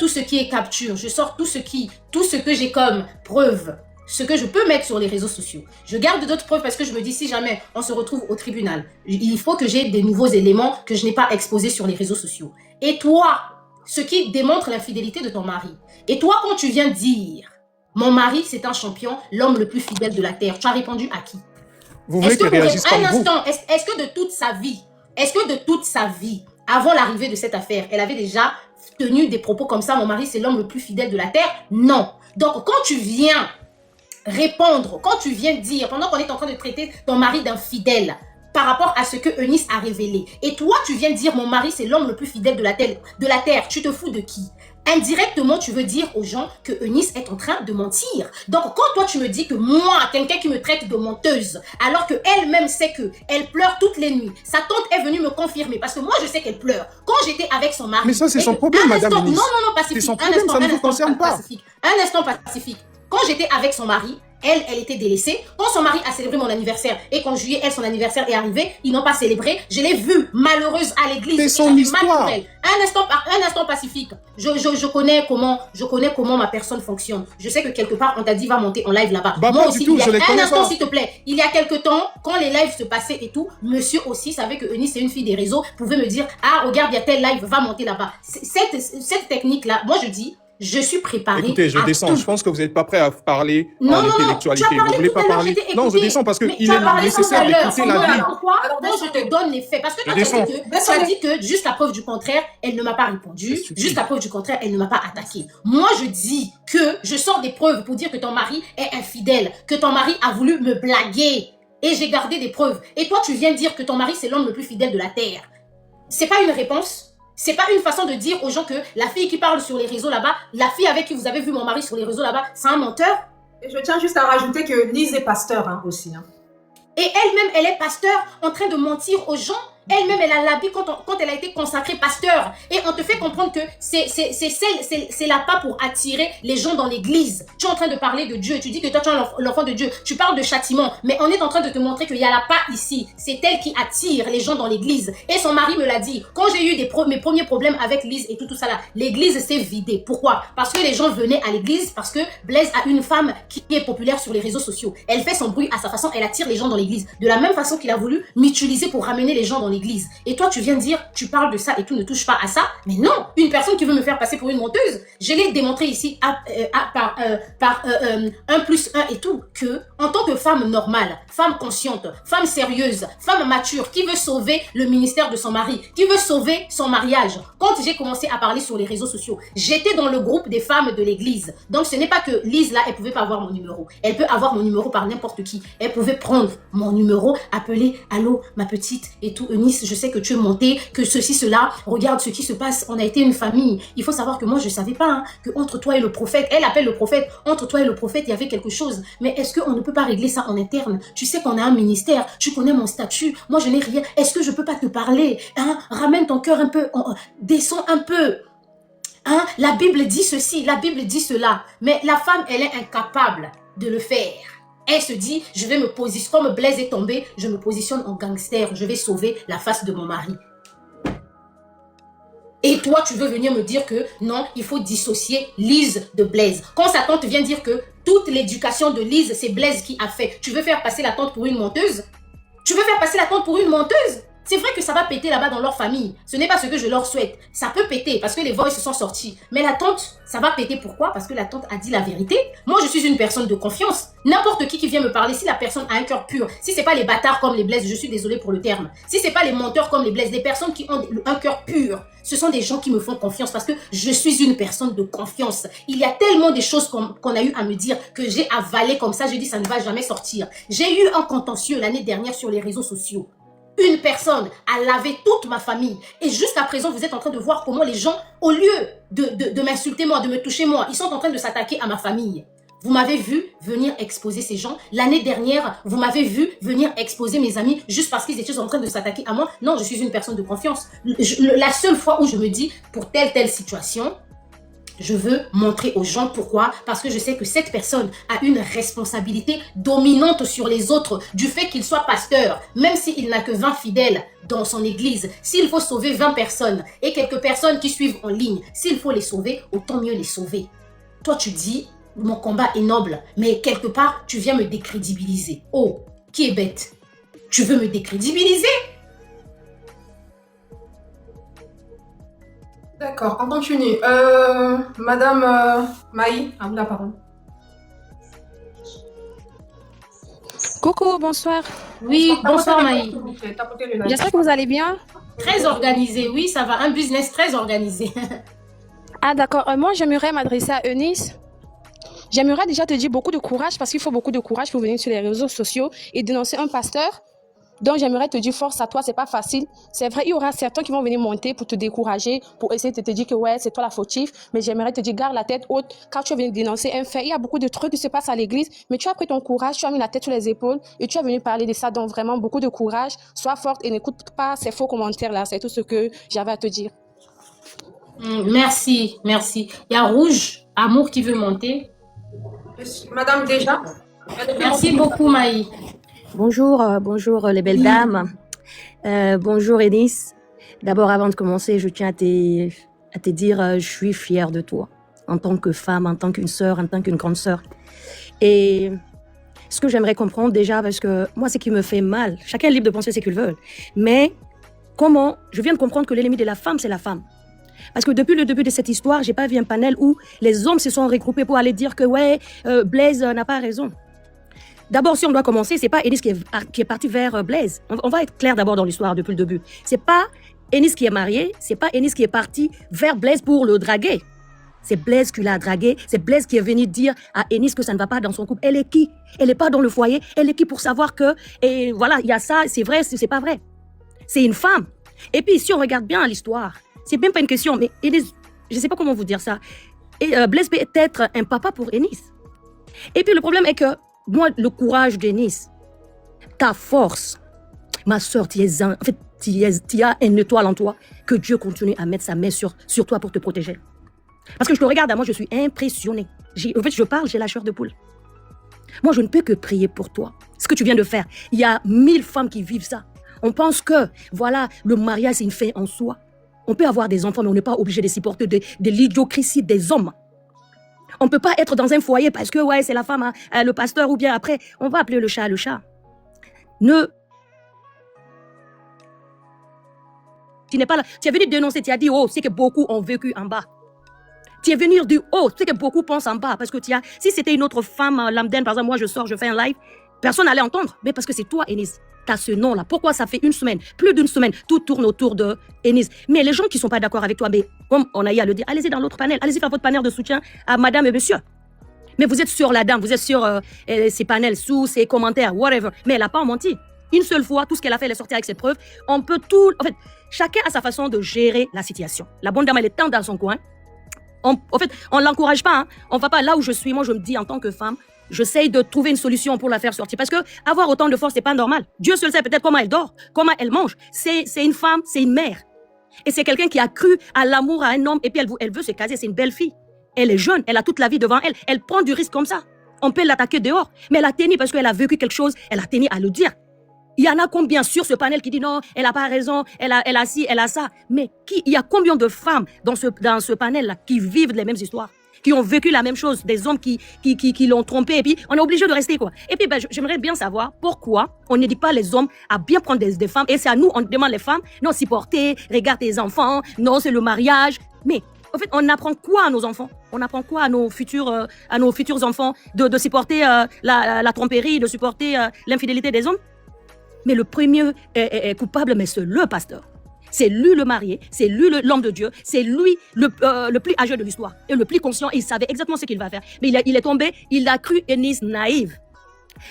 ce qui est capture. Je sors tout ce que j'ai comme preuve, ce que je peux mettre sur les réseaux sociaux. Je garde d'autres preuves parce que je me dis, si jamais on se retrouve au tribunal, il faut que j'ai des nouveaux éléments que je n'ai pas exposés sur les réseaux sociaux. Et toi, ce qui démontre l'infidélité de ton mari. Et toi, quand tu viens dire, mon mari, c'est un champion, l'homme le plus fidèle de la terre, tu as répondu à qui?
Vous voulez qu'elle réagisse comme vous? Un instant,
est-ce que de toute sa vie, avant l'arrivée de cette affaire, elle avait déjà tenu des propos comme ça, mon mari, c'est l'homme le plus fidèle de la terre? Non. Donc, quand tu viens répondre, quand tu viens dire, pendant qu'on est en train de traiter ton mari d'infidèle, par rapport à ce que Eunice a révélé, et toi, tu viens dire, mon mari, c'est l'homme le plus fidèle de la terre, tu te fous de qui? Indirectement, tu veux dire aux gens que Eunice est en train de mentir. Donc, quand toi, tu me dis que moi, quelqu'un qui me traite de menteuse, alors qu'elle-même sait qu'elle pleure toutes les nuits, sa tante est venue me confirmer, parce que moi, je sais qu'elle pleure. Quand j'étais avec son mari...
Mais ça, c'est son problème, madame Eunice.
Non, Pacifique.
C'est son problème, ça ne vous concerne pas.
Un instant, Pacifique. Quand j'étais avec son mari, elle était délaissée. Quand son mari a célébré mon anniversaire et qu'en juillet, son anniversaire est arrivé, ils n'ont pas célébré. Je l'ai vue malheureuse à l'église.
C'est son histoire.
Un instant, Pacifique. Je connais comment ma personne fonctionne. Je sais que quelque part, on t'a dit va monter en live là-bas. Moi aussi, un instant, s'il te plaît. Il y a quelque temps, quand les lives se passaient et tout, monsieur aussi savait que Eunice est une fille des réseaux, pouvait me dire, ah, regarde, il y a tel live, va monter là-bas. Cette technique-là, moi je dis, Je suis préparée.
Écoutez, je
à
descends.
tout.
Je pense que vous n'êtes pas prêt à parler
Non,
en
non, non, tu
intellectualité.
as parlé
Vous voulez
tout
pas
à l'heure,
parler.
j'ai
Non, je
écouté.
descends parce
Mais
qu'il
tu as parlé
est
tout
nécessaire
à l'heure,
d'écouter
sans
la
moi,
vie.
pourquoi?
Alors,
Moi, je te donne les faits. Parce que toi,
Je descends.
tu as dit que jusqu'à preuve du contraire, elle ne m'a pas répondu. Jusqu'à preuve du contraire, elle ne m'a pas attaqué. Moi, je dis que je sors des preuves pour dire que ton mari est infidèle, que ton mari a voulu me blaguer. Et j'ai gardé des preuves. Et toi, tu viens dire que ton mari, c'est l'homme le plus fidèle de la terre. C'est pas une réponse? C'est pas une façon de dire aux gens que la fille qui parle sur les réseaux là-bas, la fille avec qui vous avez vu mon mari sur les réseaux là-bas, c'est un menteur?
Et je tiens juste à rajouter que Lise est pasteur hein, aussi. Hein.
Et elle-même, elle est pasteur en train de mentir aux gens. Elle-même, elle a l'habit quand elle a été consacrée pasteur. Et on te fait comprendre que c'est là-bas pour attirer les gens dans l'église. Tu es en train de parler de Dieu. Tu dis que toi, tu es l'enfant de Dieu. Tu parles de châtiment. Mais on est en train de te montrer qu'il n'y a là pas ici. C'est elle qui attire les gens dans l'église. Et son mari me l'a dit. Quand j'ai eu mes premiers problèmes avec Lise et tout ça là, l'église s'est vidée. Pourquoi? Parce que les gens venaient à l'église parce que Blaise a une femme qui est populaire sur les réseaux sociaux. Elle fait son bruit à sa façon. Elle attire les gens dans l'église. De la même façon qu'il a voulu m'utiliser pour ramener les gens dans l'église. Et toi, tu viens dire, tu parles de ça et tout, ne touche pas à ça. Mais non, une personne qui veut me faire passer pour une menteuse, je l'ai démontré ici par 1 plus 1 et tout, que en tant que femme normale, femme consciente, femme sérieuse, femme mature, qui veut sauver le ministère de son mari, qui veut sauver son mariage, quand j'ai commencé à parler sur les réseaux sociaux, j'étais dans le groupe des femmes de l'église. Donc, ce n'est pas que Lise, là, elle pouvait pas avoir mon numéro. Elle peut avoir mon numéro par n'importe qui. Elle pouvait prendre mon numéro, appeler, allô, ma petite et tout, Eunice, je sais que tu es montée, que ceci, cela, regarde ce qui se passe, on a été une famille. Il faut savoir que moi, je savais pas, hein, que entre toi et le prophète, elle appelle le prophète, entre toi et le prophète, il y avait quelque chose. Mais est-ce qu'on ne peut pas régler ça en interne? Tu sais qu'on a un ministère, tu connais mon statut, moi je n'ai rien. Est-ce que je peux pas te parler, hein? Ramène ton cœur un peu, descends un peu. Hein? La Bible dit ceci, la Bible dit cela. Mais la femme, elle est incapable de le faire. Elle se dit, je vais me positionner, comme Blaise est tombé, je me positionne en gangster, je vais sauver la face de mon mari. Et toi, tu veux venir me dire que non, il faut dissocier Lise de Blaise. Quand sa tante vient dire que toute l'éducation de Lise, c'est Blaise qui a fait, tu veux faire passer la tante pour une menteuse? Tu veux faire passer la tante pour une menteuse? C'est vrai que ça va péter là-bas dans leur famille. Ce n'est pas ce que je leur souhaite. Ça peut péter parce que les voix se sont sortis. Mais la tante, ça va péter. Pourquoi? Parce que la tante a dit la vérité. Moi, je suis une personne de confiance. N'importe qui vient me parler, si la personne a un cœur pur, si c'est pas les bâtards comme les Blaises, je suis désolée pour le terme. Si c'est pas les menteurs comme les Blaises, les personnes qui ont un cœur pur, ce sont des gens qui me font confiance parce que je suis une personne de confiance. Il y a tellement de choses qu'on a eu à me dire que j'ai avalé comme ça. J'ai dit ça ne va jamais sortir. J'ai eu un contentieux l'année dernière sur les réseaux sociaux. Une personne a lavé toute ma famille. Et jusqu'à présent, vous êtes en train de voir comment les gens, au lieu de m'insulter moi, de me toucher moi, ils sont en train de s'attaquer à ma famille. Vous m'avez vu venir exposer ces gens. L'année dernière, vous m'avez vu venir exposer mes amis juste parce qu'ils étaient en train de s'attaquer à moi. Non, je suis une personne de confiance. La seule fois où je me dis, pour telle situation, je veux montrer aux gens pourquoi. Parce que je sais que cette personne a une responsabilité dominante sur les autres du fait qu'il soit pasteur. Même s'il n'a que 20 fidèles dans son église, s'il faut sauver 20 personnes et quelques personnes qui suivent en ligne, s'il faut les sauver, autant mieux les sauver. Toi, tu dis, mon combat est noble, mais quelque part, tu viens me décrédibiliser. Oh, qui est bête? Tu veux me décrédibiliser?
D'accord, on continue. Madame Maï, à vous la parole.
Coucou, bonsoir.
Oui, bonsoir Maï.
J'espère que vous allez bien.
Très organisé, oui, ça va. Un business très organisé.
Ah d'accord, moi j'aimerais m'adresser à Eunice. J'aimerais déjà te dire beaucoup de courage parce qu'il faut beaucoup de courage pour venir sur les réseaux sociaux et dénoncer un pasteur. Donc j'aimerais te dire force à toi, c'est pas facile. C'est vrai, il y aura certains qui vont venir monter pour te décourager, pour essayer de te dire que ouais, c'est toi la fautive. Mais j'aimerais te dire, garde la tête haute. Quand tu es venu dénoncer un fait, il y a beaucoup de trucs qui se passent à l'église, mais tu as pris ton courage, tu as mis la tête sur les épaules et tu es venu parler de ça. Donc vraiment, beaucoup de courage. Sois forte et n'écoute pas ces faux commentaires là. C'est tout ce que j'avais à te dire.
Merci, merci. Il y a Rouge, Amour qui veut monter.
Madame déjà.
Merci beaucoup Maï.
Bonjour, bonjour les belles dames. Bonjour Eunice. D'abord, avant de commencer, je tiens à te dire, je suis fière de toi, en tant que femme, en tant qu'une sœur, en tant qu'une grande sœur. Et ce que j'aimerais comprendre déjà, parce que moi, ce qui me fait mal, chacun est libre de penser ce qu'il veut, mais comment, je viens de comprendre que l'ennemi de la femme, c'est la femme. Parce que depuis le début de cette histoire, j'ai pas vu un panel où les hommes se sont regroupés pour aller dire que ouais, Blaise n'a pas raison. D'abord, si on doit commencer, c'est pas Enis qui est parti vers Blaise. On va être clair d'abord dans l'histoire depuis le début. C'est pas Enis qui est marié, c'est pas Enis qui est parti vers Blaise pour le draguer. C'est Blaise qui l'a dragué, c'est Blaise qui est venu dire à Enis que ça ne va pas dans son couple. Elle est qui? Elle n'est pas dans le foyer, elle est qui pour savoir que, et voilà, il y a ça, c'est vrai, c'est pas vrai. C'est une femme. Et puis, si on regarde bien l'histoire, c'est même pas une question, mais Enis, je sais pas comment vous dire ça. Et Blaise peut être un papa pour Enis. Et puis, le problème est que, moi, le courage d'Enis, ta force, ma soeur, tu as une étoile en toi, que Dieu continue à mettre sa main sur toi pour te protéger. Parce que je te regarde, moi, je suis impressionnée. En fait, je parle, j'ai la chair de poule. Moi, je ne peux que prier pour toi. Ce que tu viens de faire, il y a 1000 femmes qui vivent ça. On pense que, voilà, le mariage, c'est une fin en soi. On peut avoir des enfants, mais on n'est pas obligé de supporter de l'idiocratie des hommes. On ne peut pas être dans un foyer parce que, ouais, c'est la femme, le pasteur, ou bien après, on va appeler le chat le chat. Tu n'es pas là. Tu es venu dénoncer, tu as dit, oh, c'est que beaucoup ont vécu en bas. Tu es venu dire, oh, c'est que beaucoup pensent en bas. Parce que si c'était une autre femme lambdaine, par exemple, moi je sors, je fais un live, personne n'allait entendre. Mais parce que c'est toi, Enis. Tu as ce nom-là. Pourquoi ça fait une semaine, plus d'une semaine, tout tourne autour de Enis. Mais les gens qui ne sont pas d'accord avec toi, mais comme on a eu à le dire, allez-y dans l'autre panel, allez-y faire votre panel de soutien à madame et monsieur. Mais vous êtes sur la dame, vous êtes sur ses panels, sous ses commentaires, whatever. Mais elle n'a pas menti. Une seule fois, tout ce qu'elle a fait, elle est sortie avec ses preuves. On peut tout... En fait, chacun a sa façon de gérer la situation. La bonne dame, elle est tant dans son coin. En fait, on ne l'encourage pas. Hein. On ne va pas là où je suis. Moi, je me dis en tant que femme, j'essaye de trouver une solution pour la faire sortir. Parce que avoir autant de force, c'est pas normal. Dieu seul sait peut-être comment elle dort, comment elle mange. C'est une femme, c'est une mère. Et c'est quelqu'un qui a cru à l'amour à un homme et puis elle veut se caser. C'est une belle fille. Elle est jeune, elle a toute la vie devant elle. Elle prend du risque comme ça. On peut l'attaquer dehors. Mais elle a tenu parce qu'elle a vécu quelque chose. Elle a tenu à le dire. Il y en a combien sur ce panel qui dit non, elle n'a pas raison, elle a ci, elle a ça. Mais il y a combien de femmes dans ce panel-là qui vivent les mêmes histoires, qui ont vécu la même chose, des hommes qui l'ont trompé, et puis on est obligé de rester, quoi. Et puis, j'aimerais bien savoir pourquoi on ne dit pas les hommes à bien prendre des femmes, et c'est à nous, on demande les femmes, non, supporter, regarde tes enfants, non, c'est le mariage. Mais, en fait, on apprend quoi à nos enfants? On apprend quoi à nos futurs enfants de supporter la tromperie, de supporter l'infidélité des hommes? Mais le premier est coupable, mais c'est le pasteur. C'est lui le marié, c'est lui l'homme de Dieu, c'est lui le plus âgé de l'histoire et le plus conscient. Il savait exactement ce qu'il va faire. Mais il est tombé, il a cru Enis naïve.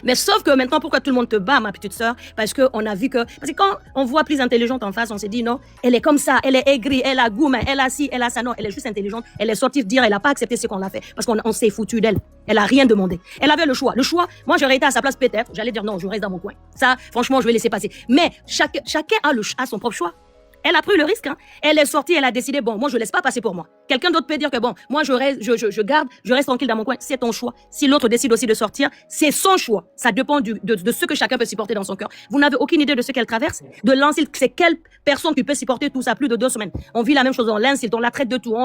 Mais sauf que maintenant, pourquoi tout le monde te bat, ma petite sœur? Parce qu'on a vu que... Parce que quand on voit plus intelligente en face, on s'est dit non, elle est comme ça, elle est aigrie, elle a goût, mais elle a ci, elle a ça. Non, elle est juste intelligente. Elle est sortie dire, elle n'a pas accepté ce qu'on a fait. Parce qu'on s'est foutu d'elle. Elle a rien demandé. Elle avait le choix. Le choix, moi j'aurais été à sa place peut-être. J'allais dire non, je reste dans mon coin. Ça, franchement, je vais laisser passer. Mais chacun a son propre choix. Elle a pris le risque. Hein. Elle est sortie, elle a décidé, bon, moi, je ne laisse pas passer pour moi. Quelqu'un d'autre peut dire que, bon, moi, je reste tranquille dans mon coin. C'est ton choix. Si l'autre décide aussi de sortir, c'est son choix. Ça dépend de ce que chacun peut supporter dans son cœur. Vous n'avez aucune idée de ce qu'elle traverse. De l'insulte, c'est quelle personne qui peut supporter tout ça plus de 2 semaines. On vit la même chose, on l'insulte, on la traite de tout.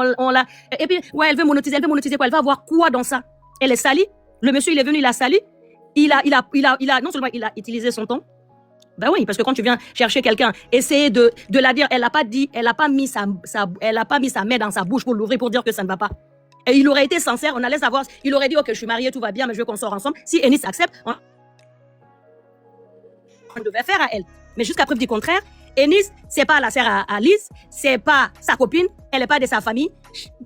Et puis, ouais, elle veut monétiser quoi? Elle va avoir quoi dans ça? Elle est salie. Le monsieur, il est venu, il a sali. Non seulement il a utilisé son temps. Ben oui, parce que quand tu viens chercher quelqu'un, essayer de la dire, elle a pas mis sa main dans sa bouche pour l'ouvrir pour dire que ça ne va pas. Et il aurait été sincère, on allait savoir, il aurait dit, ok, je suis mariée, tout va bien, mais je veux qu'on sorte ensemble. Si Enis accepte, on devait faire à elle. Mais jusqu'à preuve du contraire, Enis, c'est pas la sœur à Lise, c'est pas sa copine, elle est pas de sa famille.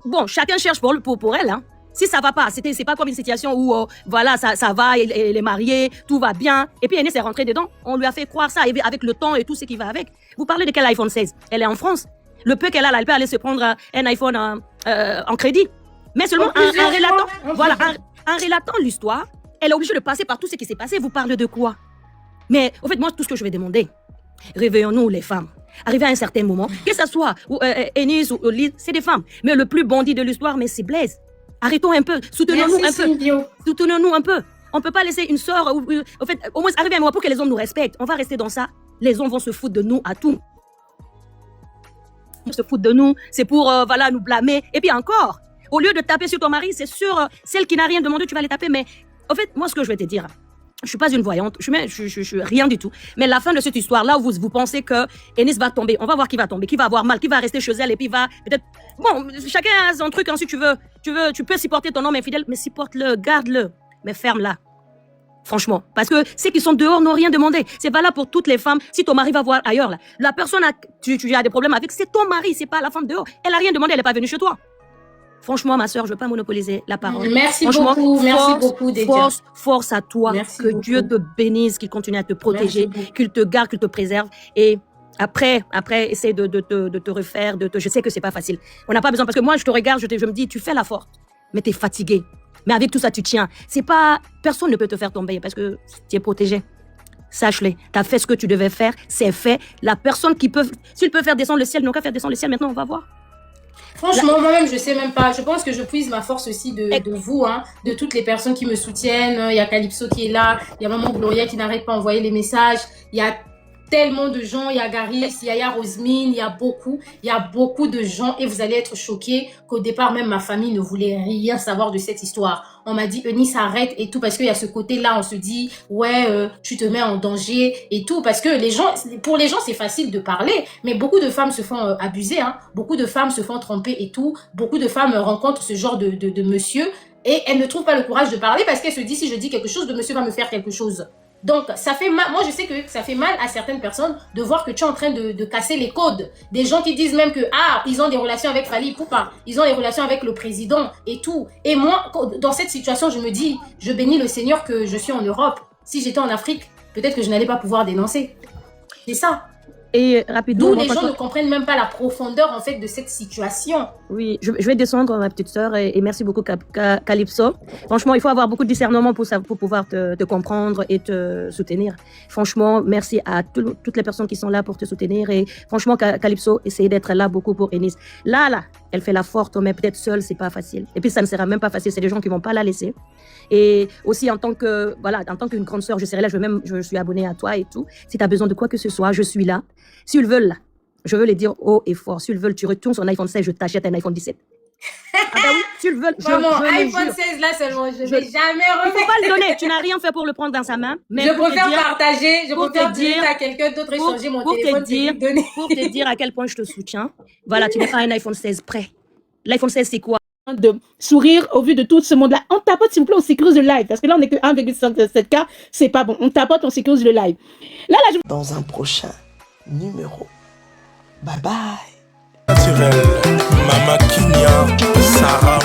Bon, chacun cherche pour elle, hein. Si ça va pas, c'est pas comme une situation où, voilà, ça va, elle est mariée, tout va bien. Et puis, Enis est rentrée dedans. On lui a fait croire ça avec le temps et tout ce qui va avec. Vous parlez de quel iPhone 16? Elle est en France. Le peu qu'elle a là, elle peut aller se prendre un iPhone en crédit. Mais seulement en relatant l'histoire, elle est obligée de passer par tout ce qui s'est passé. Vous parlez de quoi? Mais, au fait, moi, tout ce que je vais demander, réveillons-nous les femmes. Arrivé à un certain moment, que ce soit Enis ou Lise, c'est des femmes. Mais le plus bandit de l'histoire, mais c'est Blaise. Arrêtons un peu, soutenons-nous un peu. Soutenons-nous un peu. On ne peut pas laisser une sœur, en fait, au moins arriver à un moment pour que les hommes nous respectent. On va rester dans ça. Les hommes vont se foutre de nous à tout. Ils se foutent de nous, c'est pour voilà, nous blâmer. Et puis encore, au lieu de taper sur ton mari, c'est sur celle qui n'a rien demandé, tu vas les taper. Mais en fait, moi, ce que je vais te dire, je suis pas une voyante, je suis rien du tout. Mais la fin de cette histoire-là, où vous pensez que Enis va tomber, on va voir qui va tomber, qui va avoir mal, qui va rester chez elle et puis va peut-être... Bon, chacun a son truc, ensuite tu peux supporter ton homme infidèle, mais supporte-le, garde-le, mais ferme-la. Franchement, parce que ceux qui sont dehors n'ont rien demandé. C'est valable pour toutes les femmes. Si ton mari va voir ailleurs, là, la personne tu as des problèmes avec, c'est ton mari, c'est pas la femme dehors. Elle a rien demandé, elle est pas venue chez toi. Franchement, ma soeur, je ne veux pas monopoliser la parole.
Merci
Franchement,
beaucoup, Dédia.
Force à toi,
Merci
que
beaucoup.
Dieu te bénisse, qu'il continue à te protéger, qu'il te garde, qu'il te préserve. Et après, essaie de te refaire. Je sais que c'est pas facile. On n'a pas besoin, parce que moi, je te regarde, je me dis, tu fais la forte, mais tu es fatigué. Mais avec tout ça, tu tiens. C'est pas, personne ne peut te faire tomber parce que tu es protégé. Sache-le, tu as fait ce que tu devais faire, c'est fait. La personne s'il peut faire descendre le ciel, n'a qu'à faire descendre le ciel. Maintenant, on va voir.
Franchement, moi-même, je sais même pas. Je pense que je puise ma force aussi de vous, hein, de toutes les personnes qui me soutiennent. Il y a Calypso qui est là, il y a Maman Gloria qui n'arrête pas d'envoyer les messages. Il y a tellement de gens, il y a Garis, il y a Rosmine, il y a beaucoup de gens et vous allez être choqués qu'au départ, même ma famille ne voulait rien savoir de cette histoire. On m'a dit, Eunice, arrête et tout, parce qu'il y a ce côté-là, on se dit, ouais, tu te mets en danger et tout, parce que pour les gens, c'est facile de parler, mais beaucoup de femmes se font abuser, hein. Beaucoup de femmes se font tromper et tout, beaucoup de femmes rencontrent ce genre de monsieur et elles ne trouvent pas le courage de parler parce qu'elles se disent, si je dis quelque chose, le monsieur va me faire quelque chose. Donc, ça fait mal. Moi, je sais que ça fait mal à certaines personnes de voir que tu es en train de casser les codes. Des gens qui disent même que, ils ont des relations avec Fally Ipupa, ils ont des relations avec le président et tout. Et moi, dans cette situation, je me dis, je bénis le Seigneur que je suis en Europe. Si j'étais en Afrique, peut-être que je n'allais pas pouvoir dénoncer. C'est ça.
Et rapidement,
d'où les gens ne comprennent même pas la profondeur en fait de cette situation.
Oui, je vais descendre, ma petite sœur, et merci beaucoup Calypso. Franchement, il faut avoir beaucoup de discernement pour pouvoir te comprendre et te soutenir. Franchement, merci à toutes les personnes qui sont là pour te soutenir. Et franchement, Calypso, essayez d'être là beaucoup pour Eunice. Là, elle fait la forte, mais peut-être seule, c'est pas facile. Et puis ça ne sera même pas facile. C'est des gens qui vont pas la laisser. Et aussi en tant qu'une grande sœur, je serai là. Je suis abonnée à toi et tout. Si tu as besoin de quoi que ce soit, je suis là. S'ils veulent, je veux les dire haut et fort. S'ils veulent, tu retournes sur un iPhone 16, je t'achète un iPhone 17. Ah ben oui, s'ils veulent,
iPhone 16 là seulement, je vais jamais refaire.
Il ne faut pas le donner. Tu n'as rien fait pour le prendre dans sa main. Mais
je préfère partager, je préfère dire à quelqu'un d'autre échanger mon téléphone
pour te dire à quel point je te soutiens. Voilà, tu n'es pas un iPhone 16 prêt. L'iPhone 16, c'est quoi?
De sourire au vu de tout ce monde-là. On tapote s'il vous plaît, on sécurise le live. Parce que là, on n'est que 1,7K. C'est pas bon. On tapote, on sécurise le live. Là,
dans un prochain numéro. Bye bye.
Naturel, Mama Kinya, Sarah